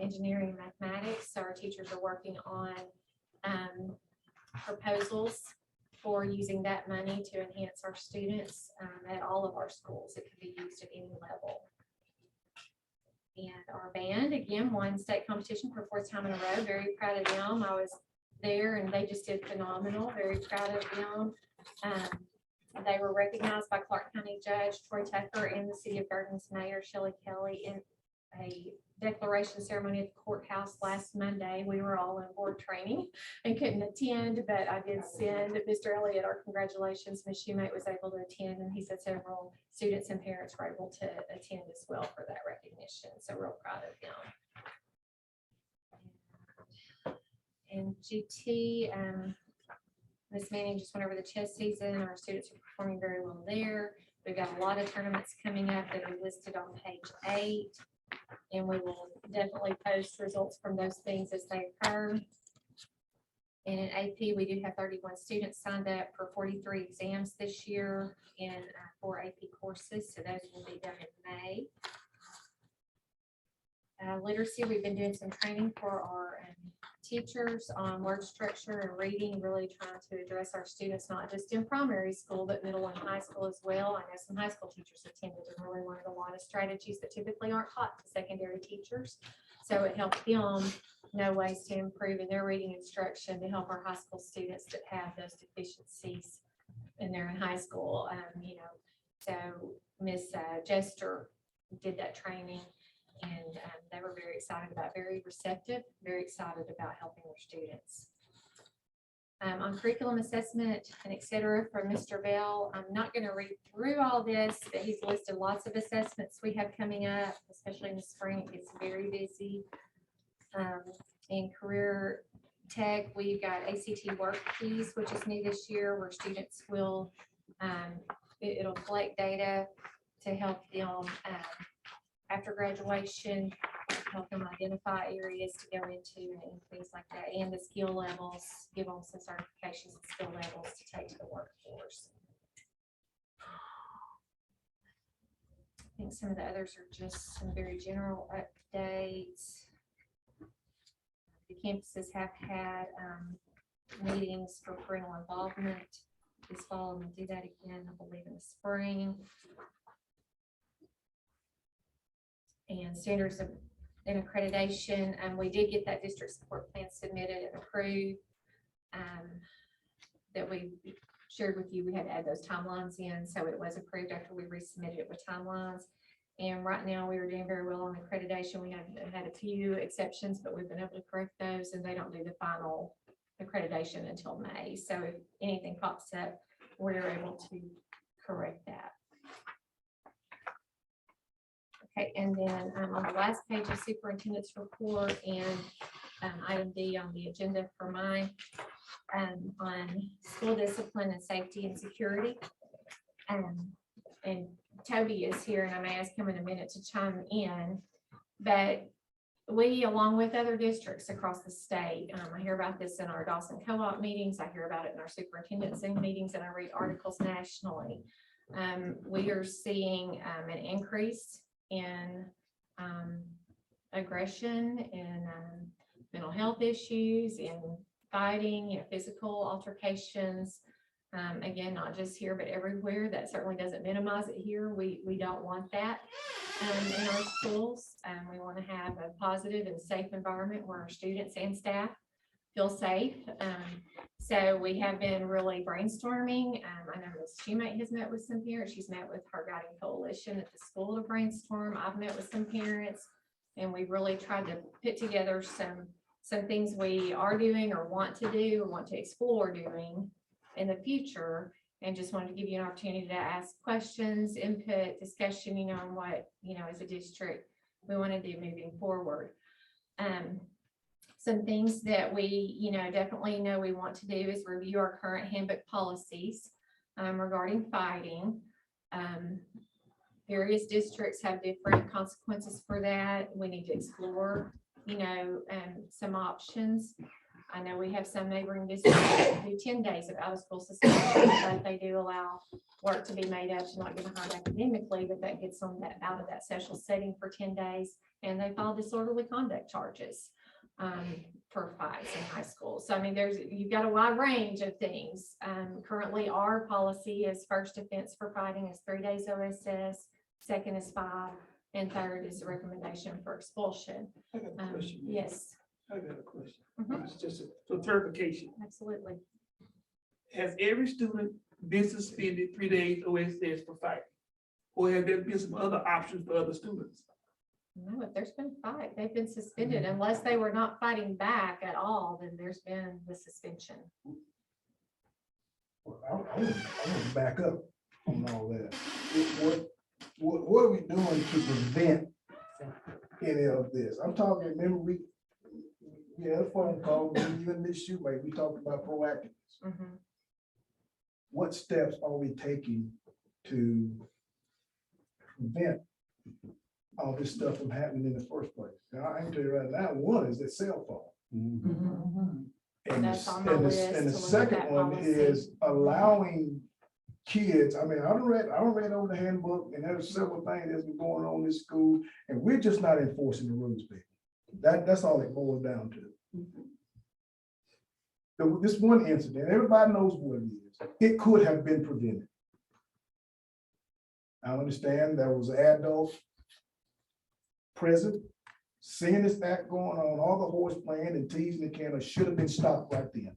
engineering, mathematics, so our teachers are working on proposals for using that money to enhance our students at all of our schools. It can be used at any level. And our band, again, won state competition for 4th time in a row. Very proud of them. I was there and they just did phenomenal. Very proud of them. They were recognized by Clark County Judge Troy Tucker and the City of Gardens Mayor Shelley Kelly in a declaration ceremony at the courthouse last Monday. We were all in board training and couldn't attend, but I did send Mr. Elliott our congratulations. Ms. Shoemate was able to attend, and he said several students and parents were able to attend as well for that recognition. So real proud of them. And GT, Ms. Manning just went over the chess season. Our students are performing very well there. We've got a lot of tournaments coming up that are listed on page 8. And we will definitely post results from those things as they occur. And in AP, we do have 31 students signed up for 43 exams this year in 4 AP courses. So those will be done in May. Literacy, we've been doing some training for our teachers on word structure and reading, really trying to address our students, not just in primary school, but middle and high school as well. I know some high school teachers attended and really learned a lot of strategies that typically aren't taught to secondary teachers. So it helped them know ways to improve in their reading instruction to help our high school students that have those deficiencies in their high school. So Miss Jester did that training. And they were very excited about, very receptive, very excited about helping their students. On curriculum assessment and et cetera from Mr. Bell, I'm not going to read through all this, but he's listed lots of assessments we have coming up, especially in the spring. It gets very busy. In career tech, we've got ACT Work Keys, which is new this year, where students will, it'll collect data to help them after graduation, help them identify areas to go into and things like that, and the skill levels, give them some certifications and skill levels to take to the workforce. I think some of the others are just some very general updates. The campuses have had meetings for parental involvement this fall, and we'll do that again, I believe, in the spring. And standards of and accreditation, and we did get that district support plan submitted and approved that we shared with you. We had to add those timelines in, so it was approved after we resubmitted it with timelines. And right now we are doing very well on accreditation. We have had a few exceptions, but we've been able to correct those, and they don't do the final accreditation until May. So if anything pops up, we're able to correct that. Okay, and then on the last page of superintendent's report and item D on the agenda for mine, on school discipline and safety and security. And Toby is here, and I may ask him in a minute to chime in, but we, along with other districts across the state, I hear about this in our Dawson co-op meetings, I hear about it in our superintendent Zoom meetings, and I read articles nationally. We are seeing an increase in aggression and mental health issues, in fighting, physical altercations. Again, not just here, but everywhere. That certainly doesn't minimize it here. We don't want that in our schools. We want to have a positive and safe environment where our students and staff feel safe. So we have been really brainstorming. I know Ms. Schumate has met with some parents. She's met with her guiding coalition at the school to brainstorm. I've met with some parents, and we really tried to put together some things we are doing or want to do or want to explore doing in the future, and just wanted to give you an opportunity to ask questions, input, discussion, on what, as a district we want to do moving forward. Some things that we, definitely know we want to do is review our current handbook policies regarding fighting. Various districts have different consequences for that. We need to explore, some options. I know we have some neighboring districts that do 10 days of out of school suspension, but they do allow work to be made up to not get behind academically, but that gets them out of that social setting for 10 days. And they file disorderly conduct charges for fights in high school. So, you've got a wide range of things. Currently, our policy is first offense for fighting is 3 days OSS, second is 5, and third is a recommendation for expulsion. I got a question. Yes, I got a question. Mhm. It's just for clarification. absolutely. Has every student been suspended 3 days OSS for fighting? Or have there been some other options for other students? No, if there's been a fight, they've been suspended unless they were not fighting back at all, then there's been the suspension. Well, I want to back up on all that. What are we doing to prevent any of this? I'm talking, remember we had a phone call, you and Ms. Schumate, we talked about proactiveness. Mhm. What steps are we taking to prevent all this stuff from happening in the first place? Now, I can tell you right now, one is the cell phone. And That's on the, my and list the, and the to look at second that one policy. is allowing kids, I don't read over the handbook, and there's several things that's been going on in this school, and we're just not enforcing the rules, baby. That's all it boils down to. This one incident, everybody knows what it is. It could have been prevented. I understand there was an adult present, seeing this act going on, all the horse playing and teasing the camera should have been stopped right then.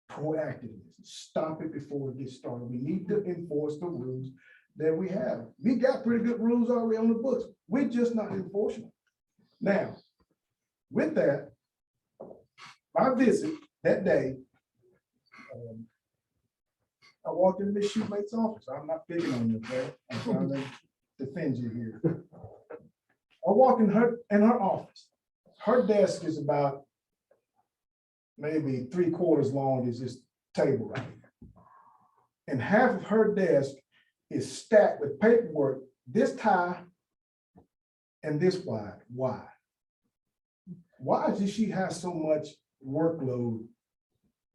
Proactiveness, stop it before it gets started. We need to enforce the rules that we have. We got pretty good rules already on the books. We're just not enforcing them. Now, with that, my visit that day, I walked into Ms. Shumate's office. I'm not picking on you, okay? I'm trying to defend you here. I walk in her office. Her desk is about maybe 3/4 long as this table right here. And half of her desk is stacked with paperwork this high and this wide. Why? Why does she have so much workload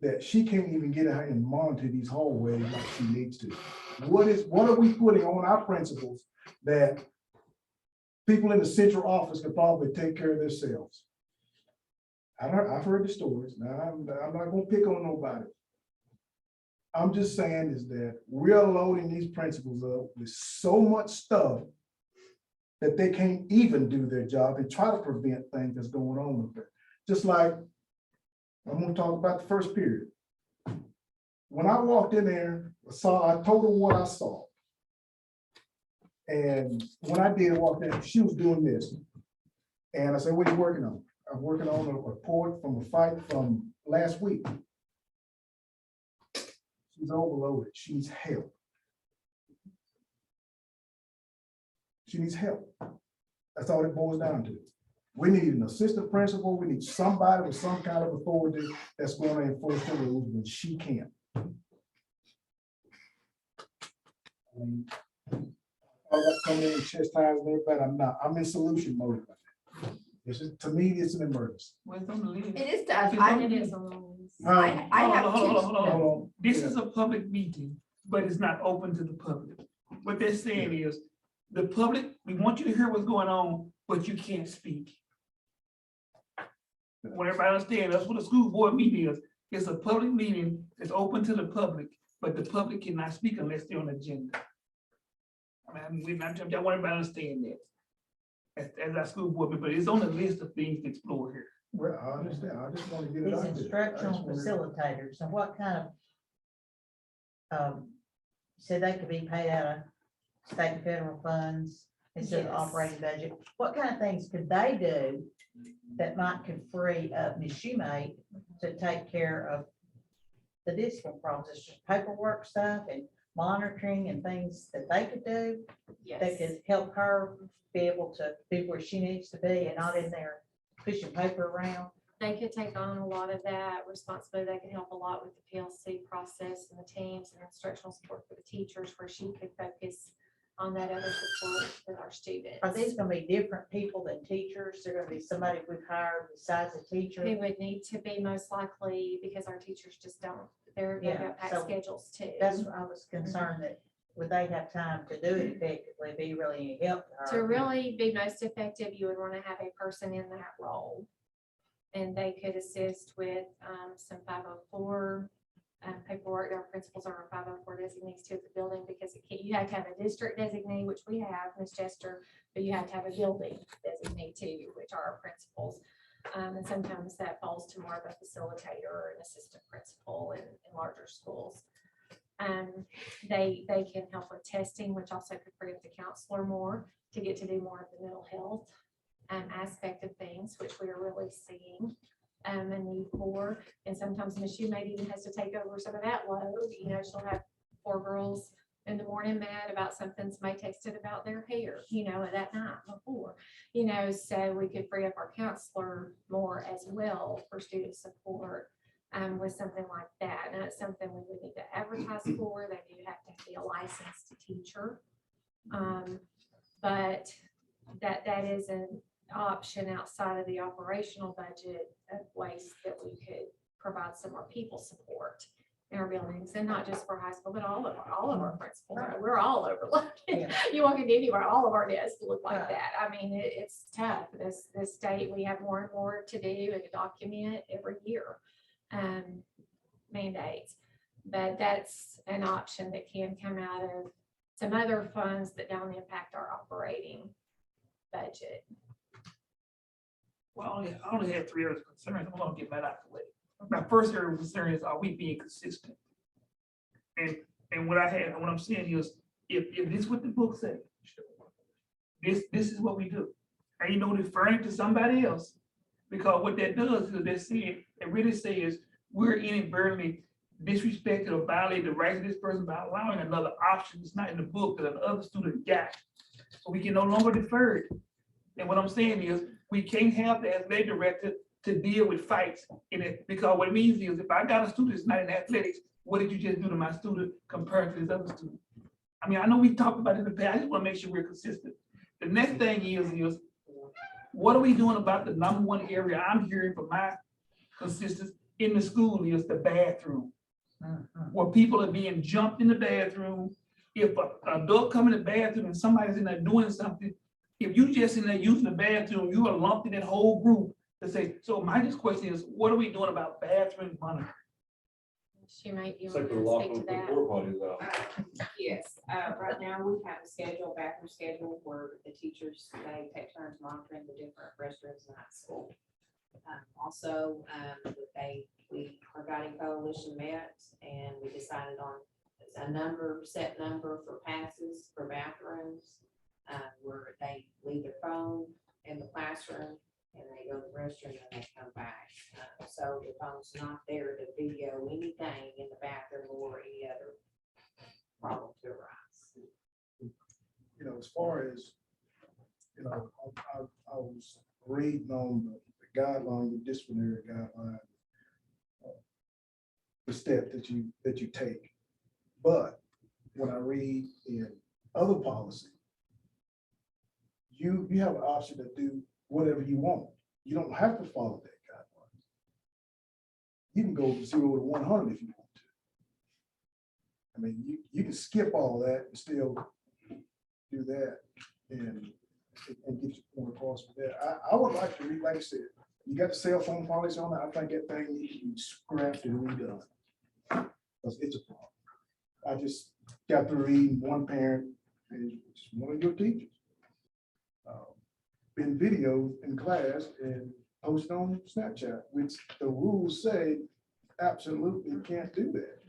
that she can't even get out and monitor these hallways like she needs to? What are we putting on our principals that people in the central office could probably take care of themselves? I've heard the stories. Now, I'm not gonna pick on nobody. I'm just saying is that we're loading these principals up with so much stuff that they can't even do their job and try to prevent things that's going on with it. Just like, I'm gonna talk about the first period. When I walked in there, I told her what I saw. And when I did walk in, she was doing this. And I said, what are you working on? I'm working on a report from a fight from last week. She's overloaded. She's hell. She needs help. That's all it boils down to. We need an assistant principal. We need somebody with some kind of authority that's going to enforce the rules, but she can't. I mean, I'm not coming in and chastising everybody. I'm not. I'm in solution mode. This is, to me, it's an emergency. Well, it's on the list. It is tough. It's on It the is list. a little. I have Hold on, hold on, two. hold on. This Yeah. is a public meeting, but it's not open to the public. What they're saying is, the public, we want you to hear what's going on, but you can't speak. When everybody understands, that's what a school board meeting is. It's a public meeting, it's open to the public, but the public cannot speak unless they're on the agenda. I mean, I want everybody to understand that. As our school board, but it's on the list of things to explore here. Well, I understand. I just want to get it These out there. I instructional just wanna- facilitators, and what kind of, so they could be paid out of state and federal funds instead of Yes. operating budget. What kind of things could they do that might could free up Ms. Shoemate to take care of the discipline process, just paperwork stuff and monitoring and things that they could do that Yes. could help her be able to be where she needs to be and not in there pushing paper around? They could take on a lot of that responsibility. They could help a lot with the PLC process and the teams and instructional support for the teachers, where she could focus on that other support with our students. Are these gonna be different people than teachers? They're gonna be somebody we've hired besides a teacher? It would need to be most likely, because our teachers just don't, they've Yeah, got packed so schedules too. That's what I was concerned that would they have time to do it effectively, be really any help to To her? really be most effective, you would want to have a person in that role. And they could assist with some 504 paperwork. Our principals are 504 designees to the building, because you have to have a district designee, which we have, Ms. Jester, but you have to have a building designee too, which are our principals. And sometimes that falls to more of a facilitator or an assistant principal in larger schools. They can help with testing, which also could free up the counselor more to get to do more of the mental health aspect of things, which we are really seeing a need for. And sometimes Ms. Shoemate even has to take over some of that load. You know, she'll have 4 girls in the morning mad about something somebody texted about their hair, you know, that night before, you know, so we could free up our counselor more as well for student support with something like that. And it's something we would need to advertise for. They do have to be a licensed teacher. But that is an option outside of the operational budget of ways that we could provide some more people support in our buildings, and not just for high school, but all of our principals. We're all overloaded. Yeah. You walk into anywhere, all of our desks look like Right. that. I mean, it's tough. This state, we have more and more to do and to document every year. Mandates, but that's an option that can come out of some other funds that don't impact our operating budget. Well, I only have 3 areas of concern. I'm gonna get that out the way. My first area of concern is, are we being consistent? And what I'm saying is, if this is what the book says, this is what we do. And you know, deferring to somebody else, because what that does is it really says we're inadvertently disrespected or violated the rights of this person by allowing another option that's not in the book that another student got. So we can no longer defer it. And what I'm saying is, we can't have the athletic director to deal with fights in it, because what it means is, if I got a student that's not in athletics, what did you just do to my student compared to this other student? I mean, I know we talked about it in the past. I just want to make sure we're consistent. The next thing is what are we doing about the #1 area I'm hearing from my constituents in the school is the bathroom, where people are being jumped in the bathroom. If an adult come in the bathroom and somebody's in there doing something, if you just in there using the bathroom, you are lumped in that whole group to say, so my just question is, what are we doing about bathroom monitoring? She might be It's like able they're to speak locking to the that. porta potties out. Yes, right now we have a schedule, bathroom schedule, where the teachers, they take turns monitoring the different restrooms in that school. Also, we regarding coalition met, and we decided on a set number for passes for bathrooms, where they leave their phone in the classroom and they go to the restroom and they come back. So the phone's not there to video anything in the bathroom or any other problem to arise. You know, as far as know, I was reading on the guideline, the disciplinary guideline, the step that you take. But when I read in other policy, you have an option to do whatever you want. You don't have to follow that guideline. You can go 0 to 100 if you want to. I mean, you can skip all that and still do that and get your point across with that. I would like to read, like I said, you got the cell phone policy on that. I think that thing needs to be scrapped and redone. Because it's a problem. I just got to read one parent, and it's one of your teachers. Been videoed in class and posted on Snapchat, which the rules say absolutely can't do that.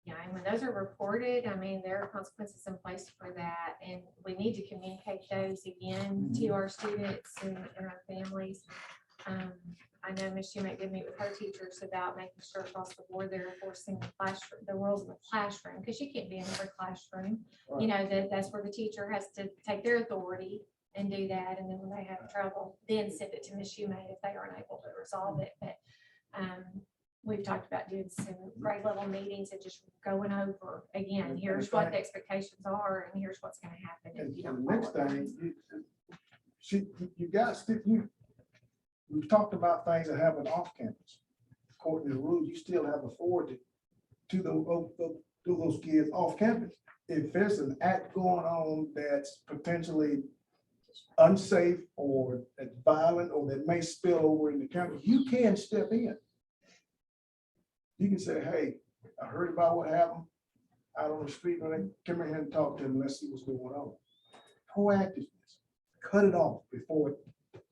Yeah, and when those are reported, I mean, there are consequences in place for that, and we need to communicate those again to our students and our families. I know Ms. Schumate did meet with her teachers about making sure across the board they're enforcing the classroom, the rules in the classroom, because you can't be in every classroom. You know, that's where the teacher has to take their authority and do that, and then when they have trouble, then send it to Ms. Schumate if they aren't able to resolve it. But we've talked about doing some grade level meetings and just going over again, here's what the expectations are and here's what's gonna happen if And you the don't. next follow them. thing, you guys, we've talked about things that happen off campus. According to the rules, you still have authority to those kids off campus. If there's an act going on that's potentially unsafe or that's violent or that may spill over in the campus, you can step in. You can say, hey, I heard about what happened out on the street. Come here and talk to them. Let's see what's going on. Proactiveness. Cut it off before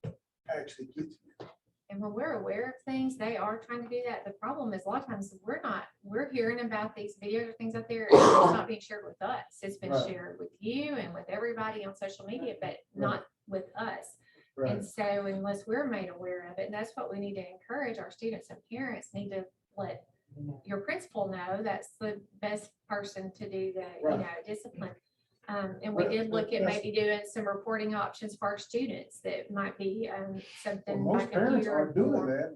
it actually gets here. And when we're aware of things, they are trying to do that. The problem is a lot of times we're hearing about these videos or things out there, and it's not being shared with us. It's been Right. shared with you and with everybody on social media, but not with us. Right. And so unless we're made aware of it, and that's what we need to encourage our students and parents need to let your principal know that's the best person to do the, Right. discipline. And we did look at maybe doing some reporting options for our students that might be Well, something most like a parents year are doing before. that.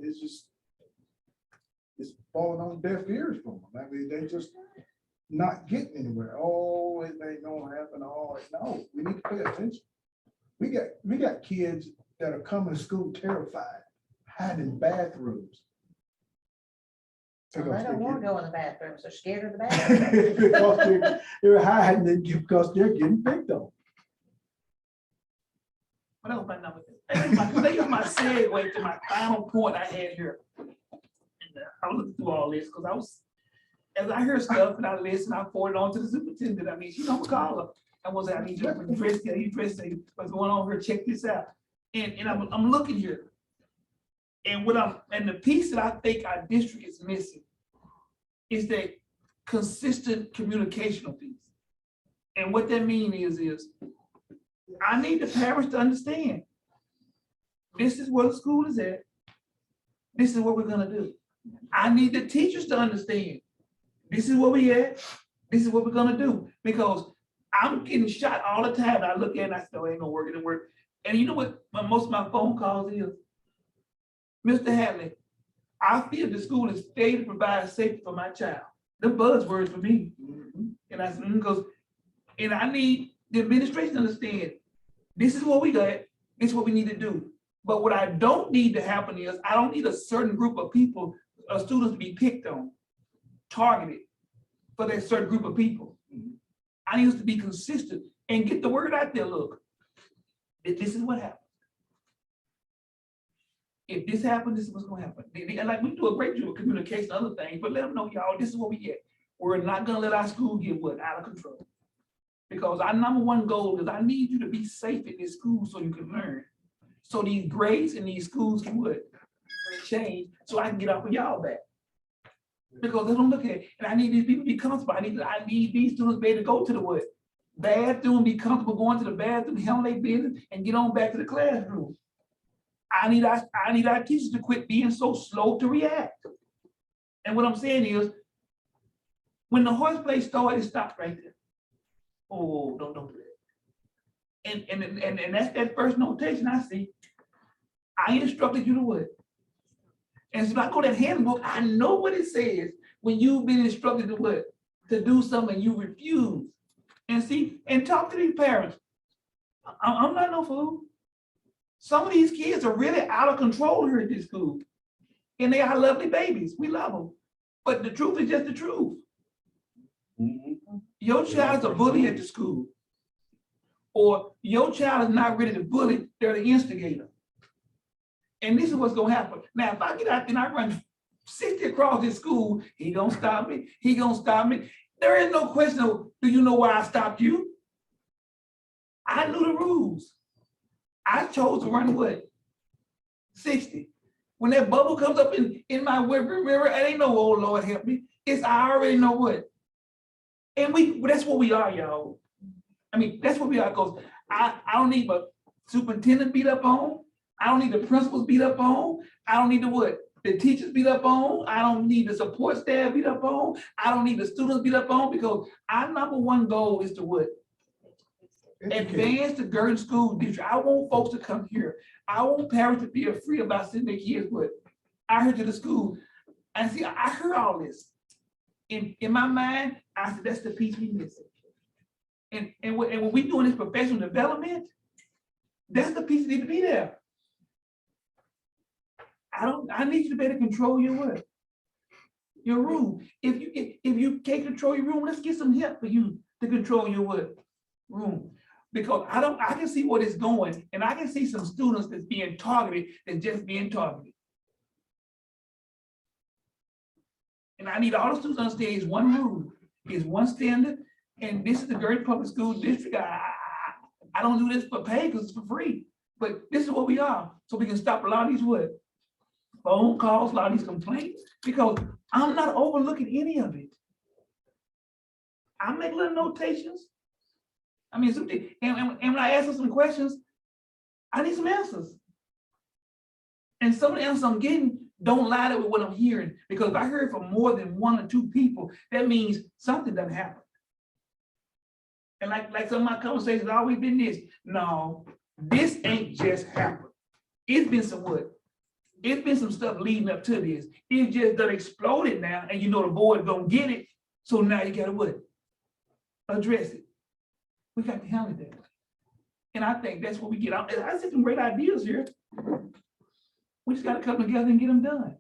It's falling on deaf ears from them. I mean, they just not getting anywhere. Oh, it ain't gonna happen. Oh, no, we need to pay attention. We got kids that are coming to school terrified, hiding in bathrooms. They don't want to go in the bathrooms. They're scared of the bathroom. Because they're hiding it because they're getting picked on. But that was my number. That's my segue to my final point I had here. And, I was looking through all this because as I hear stuff and I listen, I forward it on to the superintendent. I mean, she's on the caller. I was I need you to address that, what's going on here, check this out. And I'm looking here. And the piece that I think our district is missing is that consistent communicational piece. And what that means is I need the parents to understand this is where the school is at. This is what we're gonna do. I need the teachers to understand this is where we at. This is what we're gonna do. Because I'm getting shot all the time. I look at it and I say, oh, ain't gonna work, it didn't work. And you know what most of my phone calls is? Mr. Hadley, I feel the school is failing to provide safety for my child. The buzzwords for me. And I said, because, and I need the administration to understand, this is what we got, this is what we need to do. But what I don't need to happen is, I don't need a certain group of people, students to be picked on, targeted for that certain group of people. I need us to be consistent and get the word out there, look, this is what happened. If this happens, this is what's gonna happen. And like we do a great job of communication, other things, but let them know, y'all, this is what we get. We're not gonna let our school get out of control. Because our number one goal is I need you to be safe in this school so you can learn. So these grades in these schools can change so I can get off of y'all back. Because they don't look at it. And I need these people to be comfortable. I need these students to be able to go to the bathroom, be comfortable going to the bathroom, handle their business, and get on back to the classroom. I need our teachers to quit being so slow to react. And what I'm saying is, when the horseplay started, it stopped right there. Oh, don't do that. And that's that first notation I see. I instructed you to what? And so if I go to that handbook, I know what it says when you've been instructed to what? To do something you refuse. And see, and talk to these parents. I'm not no fool. Some of these kids are really out of control here at this school. And they are lovely babies. We love them. But the truth is just the truth. Your child's a bully at the school. Or your child is not ready to bully, they're the instigator. And this is what's gonna happen. Now, if I get out and I run 60 across this school, he gonna stop me, he gonna stop me. There is no question of, do you know why I stopped you? I knew the rules. I chose to run what? 60. When that bubble comes up in my river, it ain't no, oh Lord help me. It's, I already know what. And that's what we are, y'all. I mean, that's what we are, because I don't need my superintendent beat up on. I don't need the principals beat up on. I don't need the what? The teachers beat up on. I don't need the support staff beat up on. I don't need the students beat up on, because our number one goal is to what? Advance the Girton School District. I want folks to come here. I want parents to be afraid about sending their kids what? I heard to the school. And see, I heard all this. In my mind, I said, that's the piece we missing. And when we doing this professional development, that's the piece that need to be there. I need you to better control your what? Your room. If you can't control your room, let's get some help for you to control your what? Room. Because I can see what it's going, and I can see some students that's being targeted, that's just being targeted. And I need all the students to understand it's one rule, it's one standard, and this is the Girton Public School District. I don't do this for pay because it's for free, but this is what we are. So we can stop a lot of these what? Phone calls, a lot of these complaints, because I'm not overlooking any of it. I make little notations. I mean, and when I ask them some questions, I need some answers. And some of the answers I'm getting don't line up with what I'm hearing, because if I hear it from more than one or two people, that means something doesn't happen. And like some of my conversations have always been this. No, this ain't just happened. It's been some what? It's been some stuff leading up to this. It just done exploded now, and you know the board gonna get it. So now you gotta what? Address it. We got to handle that. And I think that's what we get out. I see some great ideas here. We just gotta come together and get them done.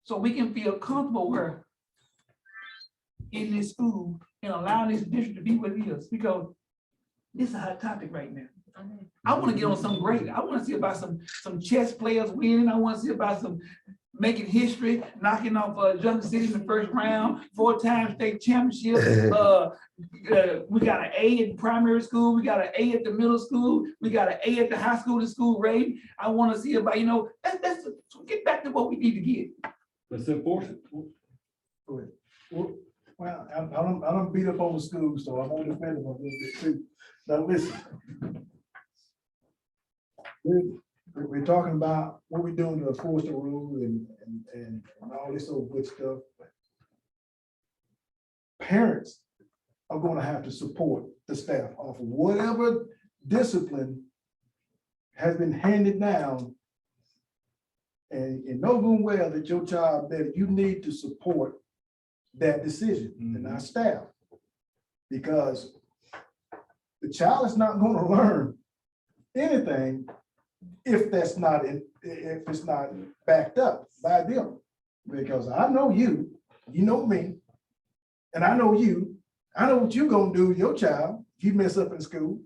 So we can feel comfortable where in this school and allowing this district to be what it is, because this is a hot topic right now. I want to get on some great. I want to see about some chess players winning. I want to see about some making history, knocking off Junction City in the first round, 4-time state championship. We got an A in primary school. We got an A at the middle school. We got an A at the high school to school rate. I want to see about, that's get back to what we need to get. Let's enforce it. Go ahead. Well, I don't beat up on the school, so I'm gonna defend them a little bit too. Now, listen. We're talking about what we're doing to enforce the rules and all this old good stuff. Parents are gonna have to support the staff off of whatever discipline has been handed down. And you know good and well that your child, that you need to support that decision and our staff. Because the child is not gonna learn anything if that's not if it's not backed up by them. Because I know you know me, and I know you. I know what you're gonna do with your child if you mess up in school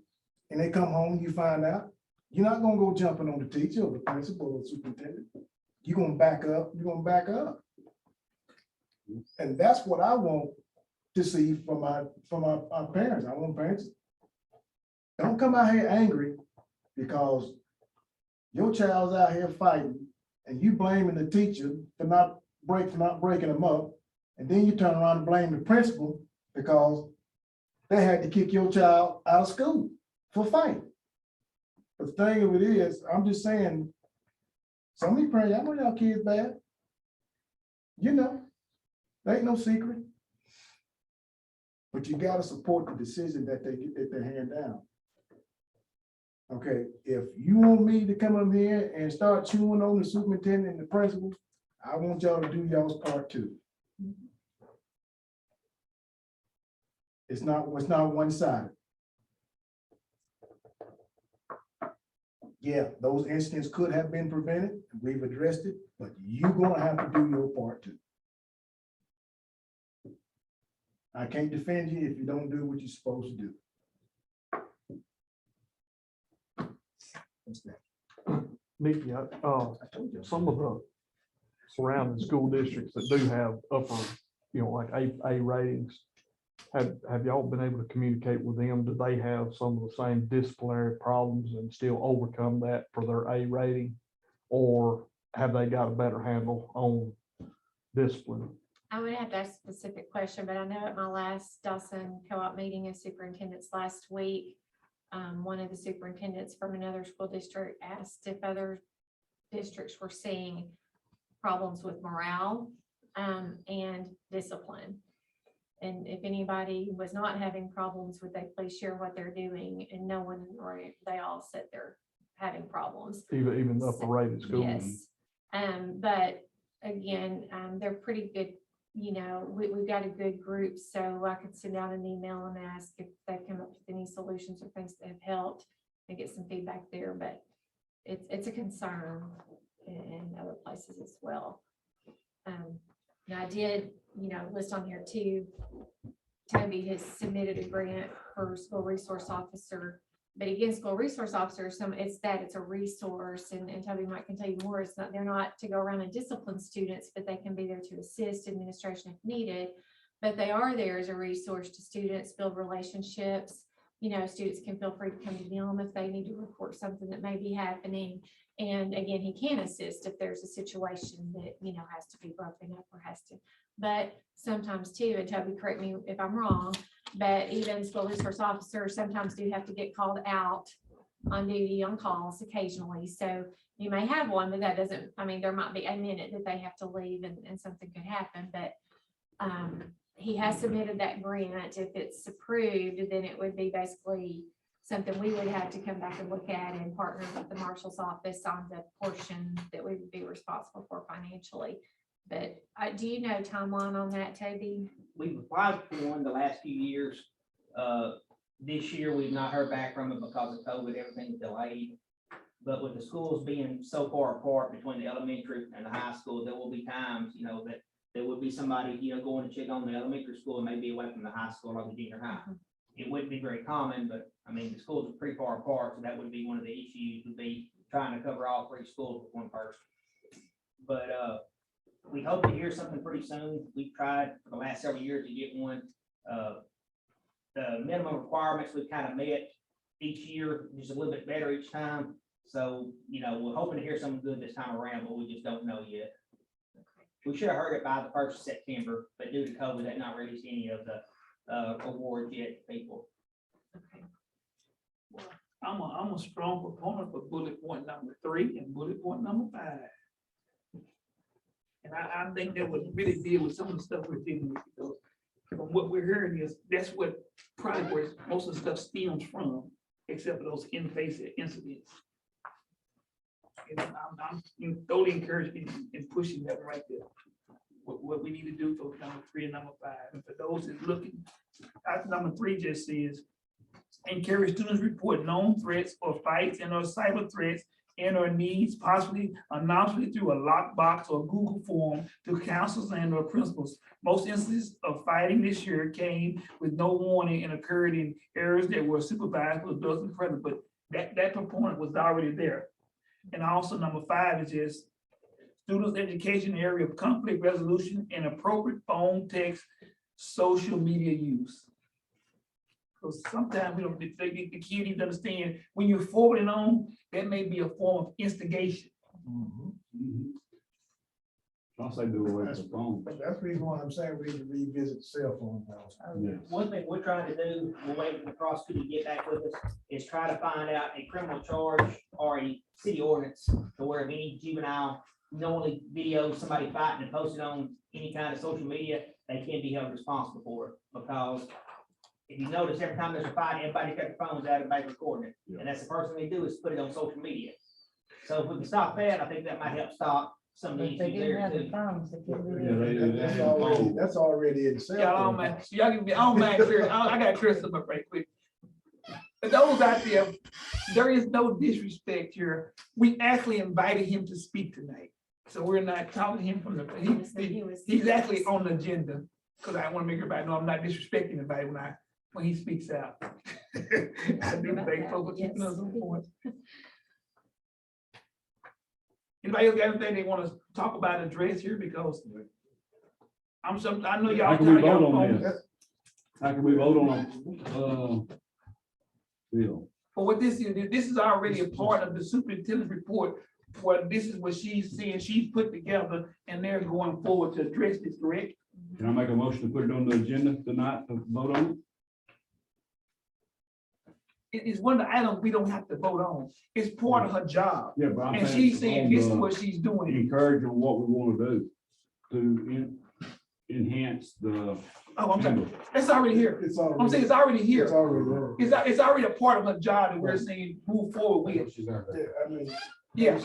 and they come home, you find out. You're not gonna go jumping on the teacher or the principal or the superintendent. You're gonna back up, you're gonna back up. And that's what I want to see from our parents. I want parents, don't come out here angry because your child's out here fighting and you blaming the teacher for not breaking them up. And then you turn around and blame the principal because they had to kick your child out of school for fighting. But the thing of it is, I'm just saying, some of you parents, I know y'all kids bad. Ain't no secret. But you gotta support the decision that they hand down. Okay, if you want me to come up here and start chewing on the superintendent and the principal, I want y'all to do y'all's part too. It's not one-sided. Yeah, those incidents could have been prevented. We've addressed it, but you're gonna have to do your part too. I can't defend you if you don't do what you're supposed to do. What's that? Nikki, I told you. some of the surrounding school districts that do have upper, like A ratings, have y'all been able to communicate with them? Do they have some of the same disciplinary problems and still overcome that for their A rating? Or have they got a better handle on discipline? I would have to ask a specific question, but I know at my last Dawson co-op meeting of superintendents last week, one of the superintendents from another school district asked if other districts were seeing problems with morale and discipline. And if anybody was not having problems, would they please share what they're doing? And no one, or they all said they're having problems. Even the upper rated schools? Yes. But again, they're pretty good. We've got a good group, so I could send out an email and ask if they've come up with any solutions or things that have helped and get some feedback there, but it's a concern in other places as well. Now I did, list on here too, Toby has submitted a grant for school resource officer. But again, school resource officers, it's a resource, and Toby might can tell you more. They're not to go around and discipline students, but they can be there to assist administration if needed. But they are there as a resource to students, build relationships. Students can feel free to come to them if they need to report something that may be happening. And again, he can assist if there's a situation that, has to be broken up or has to. But sometimes too, and Toby, correct me if I'm wrong, but even school resource officers sometimes do have to get called out on duty on calls occasionally. So you may have one, but that doesn't, there might be a minute that they have to leave and something could happen. But he has submitted that grant. If it's approved, then it would be basically something we would have to come back and look at and partner with the marshal's office on the portion that we would be responsible for financially. But do you know timeline on that, Toby? We've applied for one the last few years. This year, we've not heard back from it because of COVID, everything's delayed. But with the schools being so far apart between the elementary and the high school, there will be times, that there would be somebody, going to check on the elementary school and maybe away from the high school or the junior high. It wouldn't be very common, but the schools are pretty far apart, so that would be one of the issues, would be trying to cover all three schools with one person. But we hope to hear something pretty soon. We've tried for the last several years to get one. The minimum requirements we've kind of met each year, just a little bit better each time. So, we're hoping to hear something good this time around, but we just don't know yet. We should have heard it by the 1st of September, but due to COVID, they've not released any of the awards yet to people. Okay. Well, I'm a strong proponent for bullet point number 3 and bullet point number 5. And I think that would really deal with some of the stuff we're dealing with, because from what we're hearing is that's what probably where most of the stuff stems from, except for those in-face incidents. And I'm totally encouraging and pushing that right there. What we need to do for number 3 and number 5. And for those that looking, number 3 just says, encourage students report known threats or fights and or cyber threats and or needs, possibly anonymously through a lockbox or Google form to counselors and or principals. Most instances of fighting this year came with no warning and occurred in areas that were supervised with adults and present, but that proponent was already there. And also number 5 is just students' education area of conflict resolution and appropriate phone, text, social media use. Because sometimes we don't, the kid even understand when you're forwarding on, that may be a form of instigation. I'll say do away with the phone. That's the reason why I'm saying we need to revisit cell phone laws. Yes. One thing we're trying to do, we're waiting for the prosecutor to get back with us, is try to find out a criminal charge or a city ordinance to where if any juvenile knowingly videos somebody fighting and posted on any kind of social media, they can be held responsible for it. Because if you notice, every time there's a fight, everybody got their phones out, everybody's recording it. Yeah. And that's the first thing they do is put it on social media. So if we can stop that, I think that might help stop some of the If they issues didn't there have the too. phones, they couldn't do Yeah, that. they- That's already in the cell Y'all don't phone. mind, y'all can be, I don't mind clear, I gotta clear something up right quick. For those out there is no disrespect here. We actually invited him to speak tonight. So we're not talking to him from the, he's actually on the agenda. Cause I wanna make everybody know I'm not disrespecting anybody when he speaks out. I do thank folks for keeping us informed. Anybody else got anything they wanna talk about, address here, because I know y'all. How can we y'all vote on phones. this? How can we vote on, bill? But what this is already a part of the superintendent's report, where this is what she's saying, she's put together, and they're going forward to address this, correct? Can I make a motion to put it on the agenda tonight to vote on it? It is one of the items we don't have to vote on. It's part of her job. Yeah, but I'm And she's saying on this is the what she's doing. encourage on what we want to do to enhance the. Oh, I'm sorry. It's already here. It's I'm saying already, it's already it's here. already there. It's already a part of her job that we're saying move forward with. Yeah, I mean. Yeah.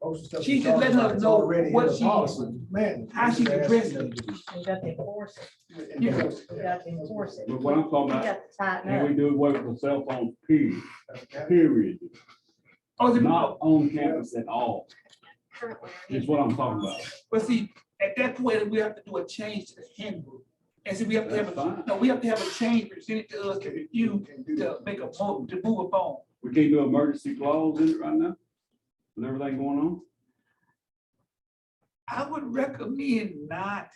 most of the stuff She's you're just letting talking about us is know already in what the she- policy. Man. how she's addressing it. We got to enforce it. Yeah. We got to enforce it. But what I'm talking We about, got to tighten can up. we do away with the cell phone, period, Oh, is it- not on campus at all, is what I'm talking about. But see, at that point, we have to do a change to the handbook. And see, we have to have, That's fine. we have to have a change presented to us to review, to make a vote, to move a phone. We can't do emergency clause in it right now, with everything going on. I would recommend not.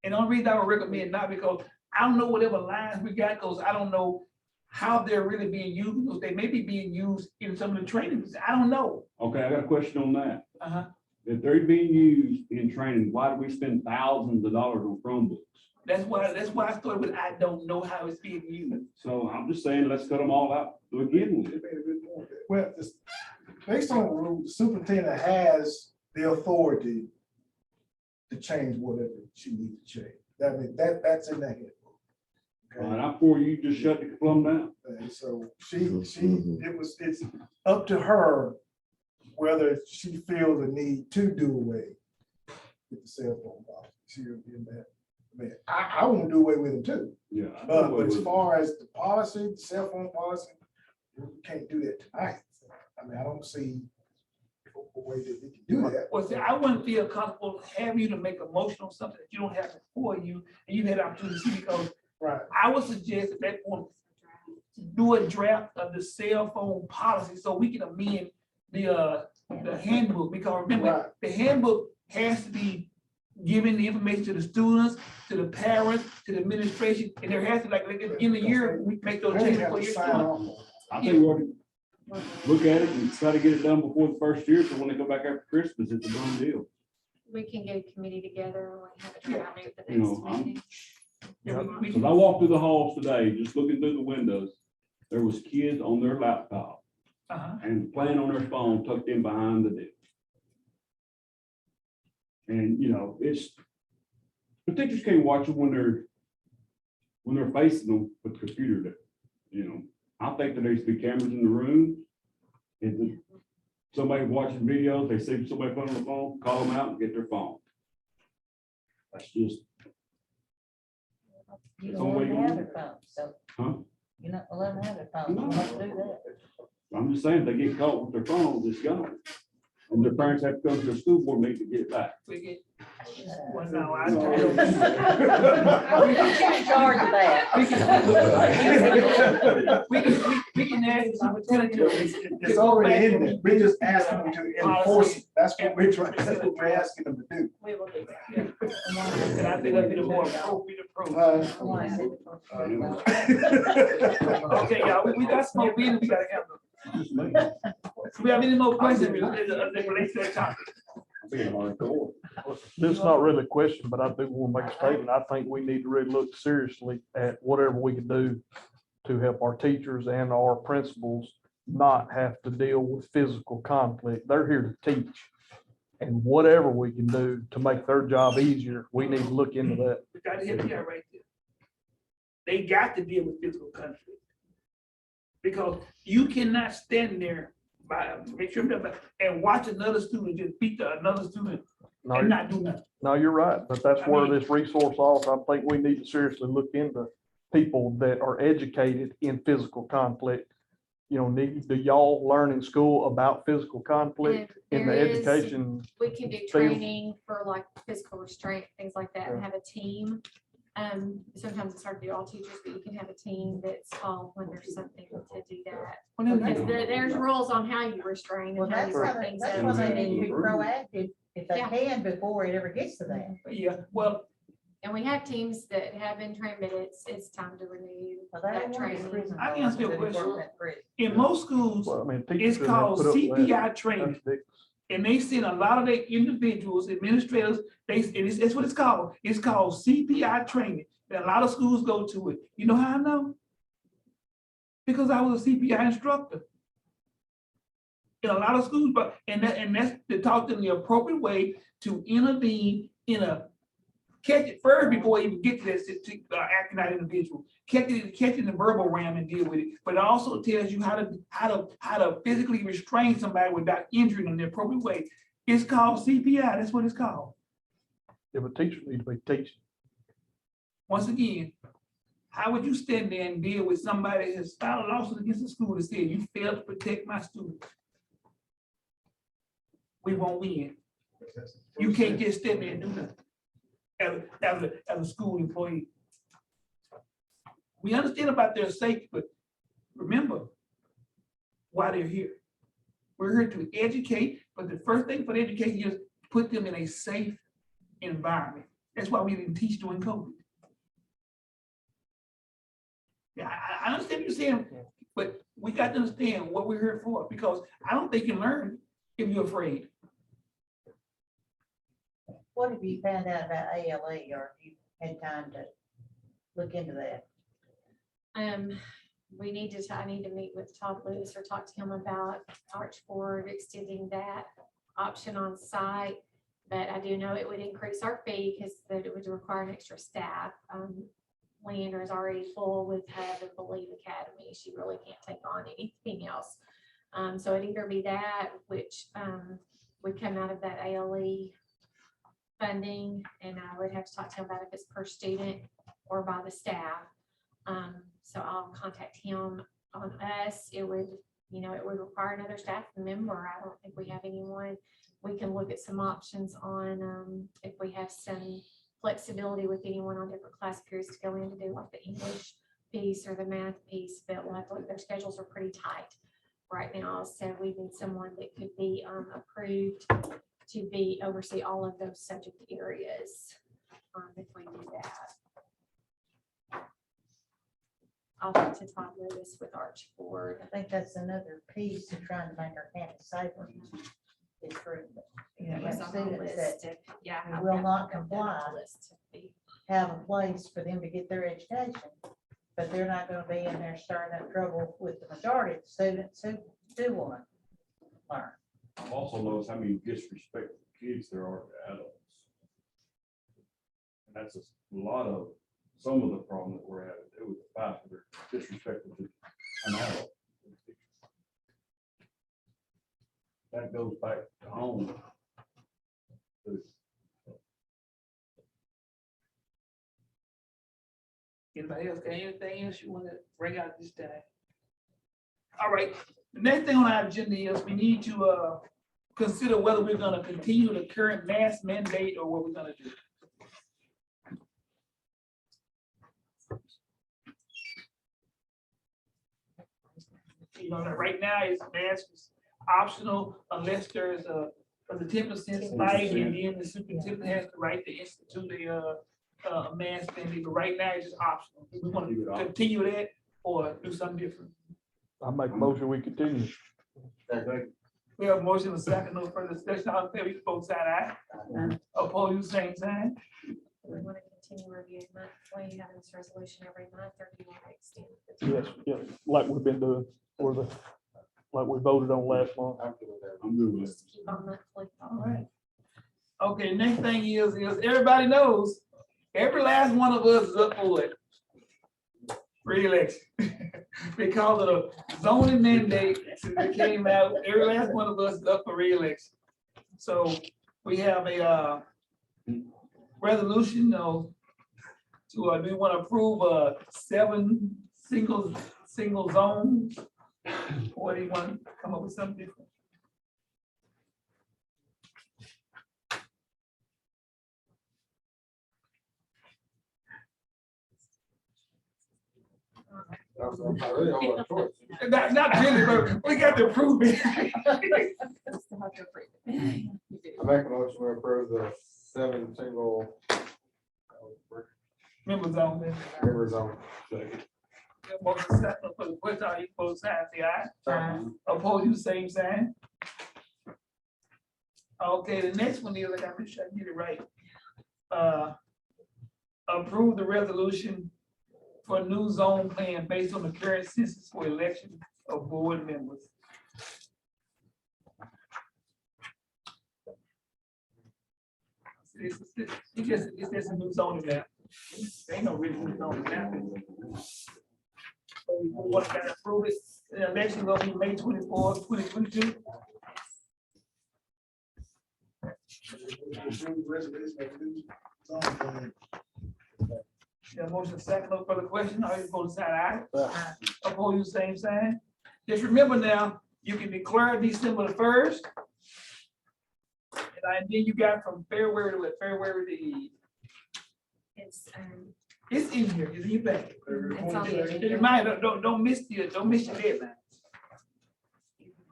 And the only reason I would recommend not, because I don't know whatever lines we got, because I don't know how they're really being used, because they may be being used in some of the trainings. I don't know. Okay, I got a question on that. Uh-huh. If they're being used in training, why do we spend thousands of dollars on Chromebooks? That's why I started with, I don't know how it's being used. So I'm just saying, let's cut them all out to begin with. Well, based on the rule, the superintendent has the authority to change whatever she needs to change. That's in that handbook. All right, Okay, I for you just shut the plumb down. and so it's up to her whether she feels the need to do away with the cell phone policy. She'll be in that. I mean, I won't do away with them too, Yeah. I but know as what- far as the policy, the cell phone policy, we can't do that tonight. I mean, I don't see a way that we can do that. Well, see, I wouldn't feel comfortable having you to make a motion on something that you don't have before you, and you've had an opportunity to see, because Right. I would suggest at that point, do a draft of the cell phone policy, so we can amend the handbook, because remember, Right. the handbook has to be giving the information to the students, to the parents, to the administration, and there has to, like, in the year, we make those They changes have for to your sign students. off. I think we ought to look at it and try to get it done before the first year, so when they go back after Christmas, it's a done deal. We can get a committee together and we have it drawn out for the You know, next meeting. Yeah, we Cause I walked through the halls today, just looking through the windows, there was kids on their laptop uh-huh. and playing on their phone tucked in behind the desk. And, you know, the teachers can't watch them when they're facing them with the computer that, you know, I think there needs to be cameras in the room. If somebody watching videos, they see somebody put on the phone, call them out and get their phone. That's just, You It's don't only let them one. have their phone, so. Huh? You're not gonna let them have their phone, you have to do that. I'm just saying, they get caught with their phones, it's gone. And their parents have to come to the school board meeting to get it back. We get, well, no, I You don't. can't charge of that. We can ask the superintendent to. It's already in there. We're just asking them to enforce it. That's what we're asking them to do. We will do that. And I think that'd be the more appropriate approach. Why is it? Okay, y'all, we got some more meetings we gotta have. Do we have any more questions related to that topic? This is not really a question, but I do want to make a statement. I think we need to really look seriously at whatever we can do to help our teachers and our principals not have to deal with physical conflict. They're here to teach. And whatever we can do to make their job easier, we need to look into that. We got to help you out right there. They got to deal with physical conflict. Because you cannot stand there make sure and watch another student just beat another student No, and not do nothing. no, you're right, but that's I where mean- this resource officer, I think we need to seriously look into people that are educated in physical conflict. You know, do y'all learn in school about physical conflict in the There is- education? We can do training for like physical restraint, things like that, and have a team. Sometimes it's hard to do all teachers, but you can have a team that's called when there's something to do that. Because there's rules on how you restrain Well, and how you break things that's up. why they need to be proactive if they Yeah. can before it ever gets to that. Yeah, well, And we have teams that have been trained, but it's time to renew Well, they that don't want these training. prison I can bars answer your that they question. work at prison. in most schools, Well, I mean, teachers it's shouldn't have called to put up with that. CPI training. That's ridiculous. And they send a lot of their individuals, administrators, that's what it's called. It's called CPI training. And a lot of schools go to it. You know how I know? Because I was a CPI instructor. In a lot of schools, but, that's to talk to them the appropriate way to intervene catch it first before you even get to that acting out individual. Catch it in the verbal realm and deal with it. But it also tells you how to physically restrain somebody without injuring them the appropriate way. It's called CPI. That's what it's called. Yeah, but teachers need to be teaching. Once again, how would you stand there and deal with somebody that has filed a lawsuit against the school that said you failed to protect my students? We won't win. You can't just stand there and do nothing as a school employee. We understand about their safety, but remember why they're here. We're here to educate, but the first thing for the education is put them in a safe environment. That's why we didn't teach during COVID. Yeah, I understand what you're saying, but we got to understand what we're here for, because I don't think you can learn if you're afraid. What have you found out about ALE, or have you had time to look into that? I need to meet with Todd Lewis or talk to him about Archboard extending that option on site. But I do know it would increase our fee because that it would require an extra staff. Leander is already full with Hub and Believe Academy. She really can't take on anything else. So it'd either be that, which would come out of that ALE funding, and I would have to talk to him about if it's per student or by the staff. So I'll contact him. On us, it would require another staff member. I don't think we have anyone. We can look at some options on if we have some flexibility with anyone on different class periods to go in to do like the English piece or the math piece, but we'll have to look. Their schedules are pretty tight right now, so we need someone that could be approved to oversee all of those subject areas if we do that. I'll talk to Todd Lewis with Archboard. I think that's another piece of trying to make our campus safer. Is for, you know, It's have on the students that list. Yeah. who I've will got- not I've got comply. on the list to be- have a place for them to get their education, but they're not gonna be in there stirring up trouble with the majority of the students who do want to learn. I've also noticed how many disrespectful kids there are to adults. And that's a lot of, some of the problem that we're having too with the fact that they're disrespectful to an adult. That goes back to home. Anybody else got anything else you want to bring out this time? All right, the next thing on our agenda is we need to consider whether we're gonna continue the current mask mandate or what we're gonna do. You know, that right now it's mask is optional unless there's the 10% spike, and then the superintendent has the right to institute a mask mandate, but right now it's just optional. Do we want to continue that or do something different? I make a motion, we continue. We have a motion, a second, no further discussion, all in favor, you both side aye. Opposed, same sign. We want to continue reviewing monthly, having this resolution every month, or do you want to extend? Yes, yes, like we've been doing, like we voted on last month. I'm good with Just keep on monthly. All right, Okay, next thing is everybody knows, every last one of us is up for it. Re-election. Because of the zoning mandate that came out, every last one of us is up for re-election. So we have a resolution to do we want to approve 7 single zones? Or do you want to come up with something different? Really, all our choice. Not really, but we got to approve it. I make a motion to approve the 7 single Member zone. member zone. Motion second for the question, all you both sides, say aye. Oppose, you same sign. Okay, the next one is, I gotta make sure I get it right. Approve the resolution for new zone plan based on the current census for election of board members. It's just a new zoning map. There ain't no really new zoning map. So we want to approve it. The election will be May 24th, 2022. Yeah, motion second, no further question, all you vote side aye. Oppose, you same sign. Just remember now, you can declare December the 1st. And then you got from February to February to it's in here, it's in your back. It's on the agenda. Remind, don't miss your deadline.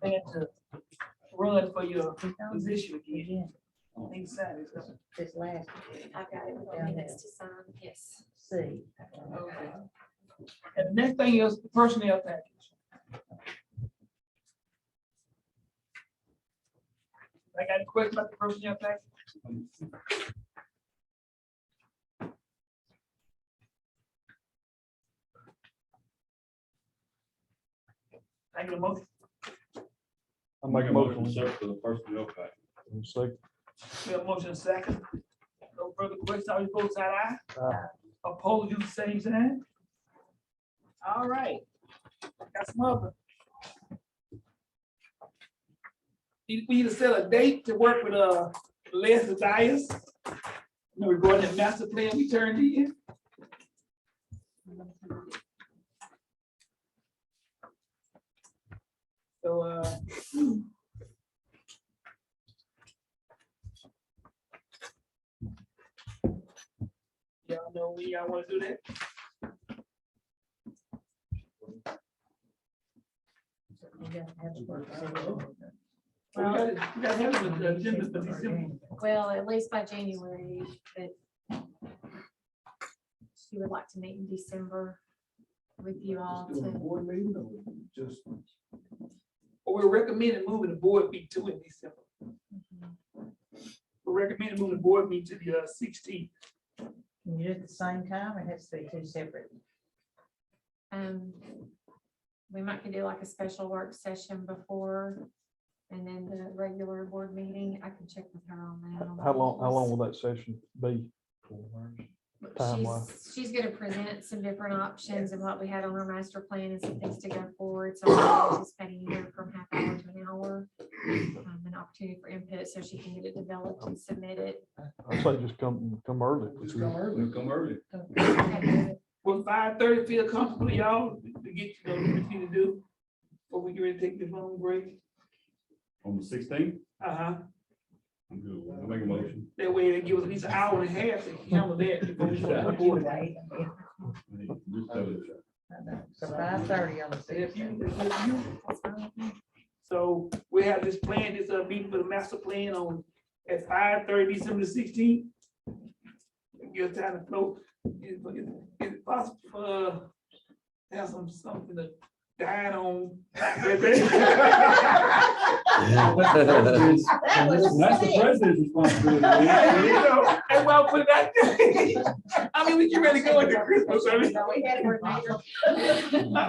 Plan to run for your position again. Think sign it. This last, I've got it with the minutes to sign, yes. C. Okay. And the next thing is the personnel package. I got a question about the personnel package. I get a motion. I make a motion. Accept the personnel package. Second. We have a motion second. No further questions, all you folks side aye. Oppose, you same sign. All right. Got some other. We need to set a date to work with Les Dias. We're going to master plan we turned in. So y'all know when y'all want to do that? We gotta have it with the agenda for December. Well, at least by January, but she would like to meet in December with you all to. Board meeting or just? We're recommending moving the board meeting to in December. We're recommending moving the board meeting to the 16th. Can you do it at the same time? It has to be 2 separate. We might could do like a special work session before, and then the regular board meeting. I can check with her on that. How long will that session be? Time-wise? She's gonna present some different options and what we had on our master plan and some things to go forward. So I'm anticipating anywhere from half hour to an hour. An opportunity for input so she can get it developed and submit it. I say just come early. Just come early. Come early. Okay. Will 5:30 feel comfortable, y'all, to get you know what we need to do? Before we get ready to take this long break? On the 16th, Uh-huh. I'm good. I'll make a motion. That way they give us at least an hour and a half to handle that before we go to the board. So 5:30 on the If 6th. you- So we have this plan, this meeting for the master plan on at 5:30 December 16th. Give us time to flow. Is it possible for have something to dine on? That's the president's responsibility. You know, and well, put that. I mean, we get ready to go into Christmas. I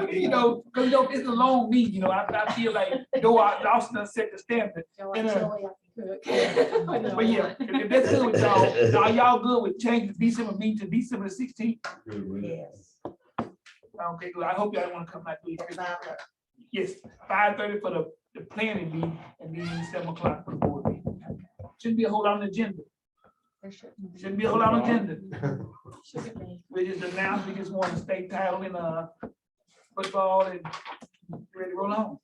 mean, you know, because it's a long meeting. You know, I feel like go out, Dawson and set the standard. Joey, And, I can But yeah, if that's good with y'all, are y'all good with changing the December meeting to December 16th? Yes. Okay, good. I hope y'all wanna come back. Yes, 5:30 for the planning meeting and then 7 o'clock for the board meeting. Shouldn't be a whole lot on the agenda. There shouldn't be. Shouldn't be a whole lot on the agenda. Shouldn't be. We just announced, we just want a state title in football and ready to roll on.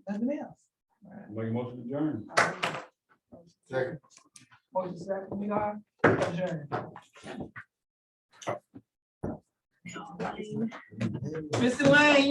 Nothing else. Make a motion to adjourn. Second. Motion second, we are adjourned. Mr. Lane.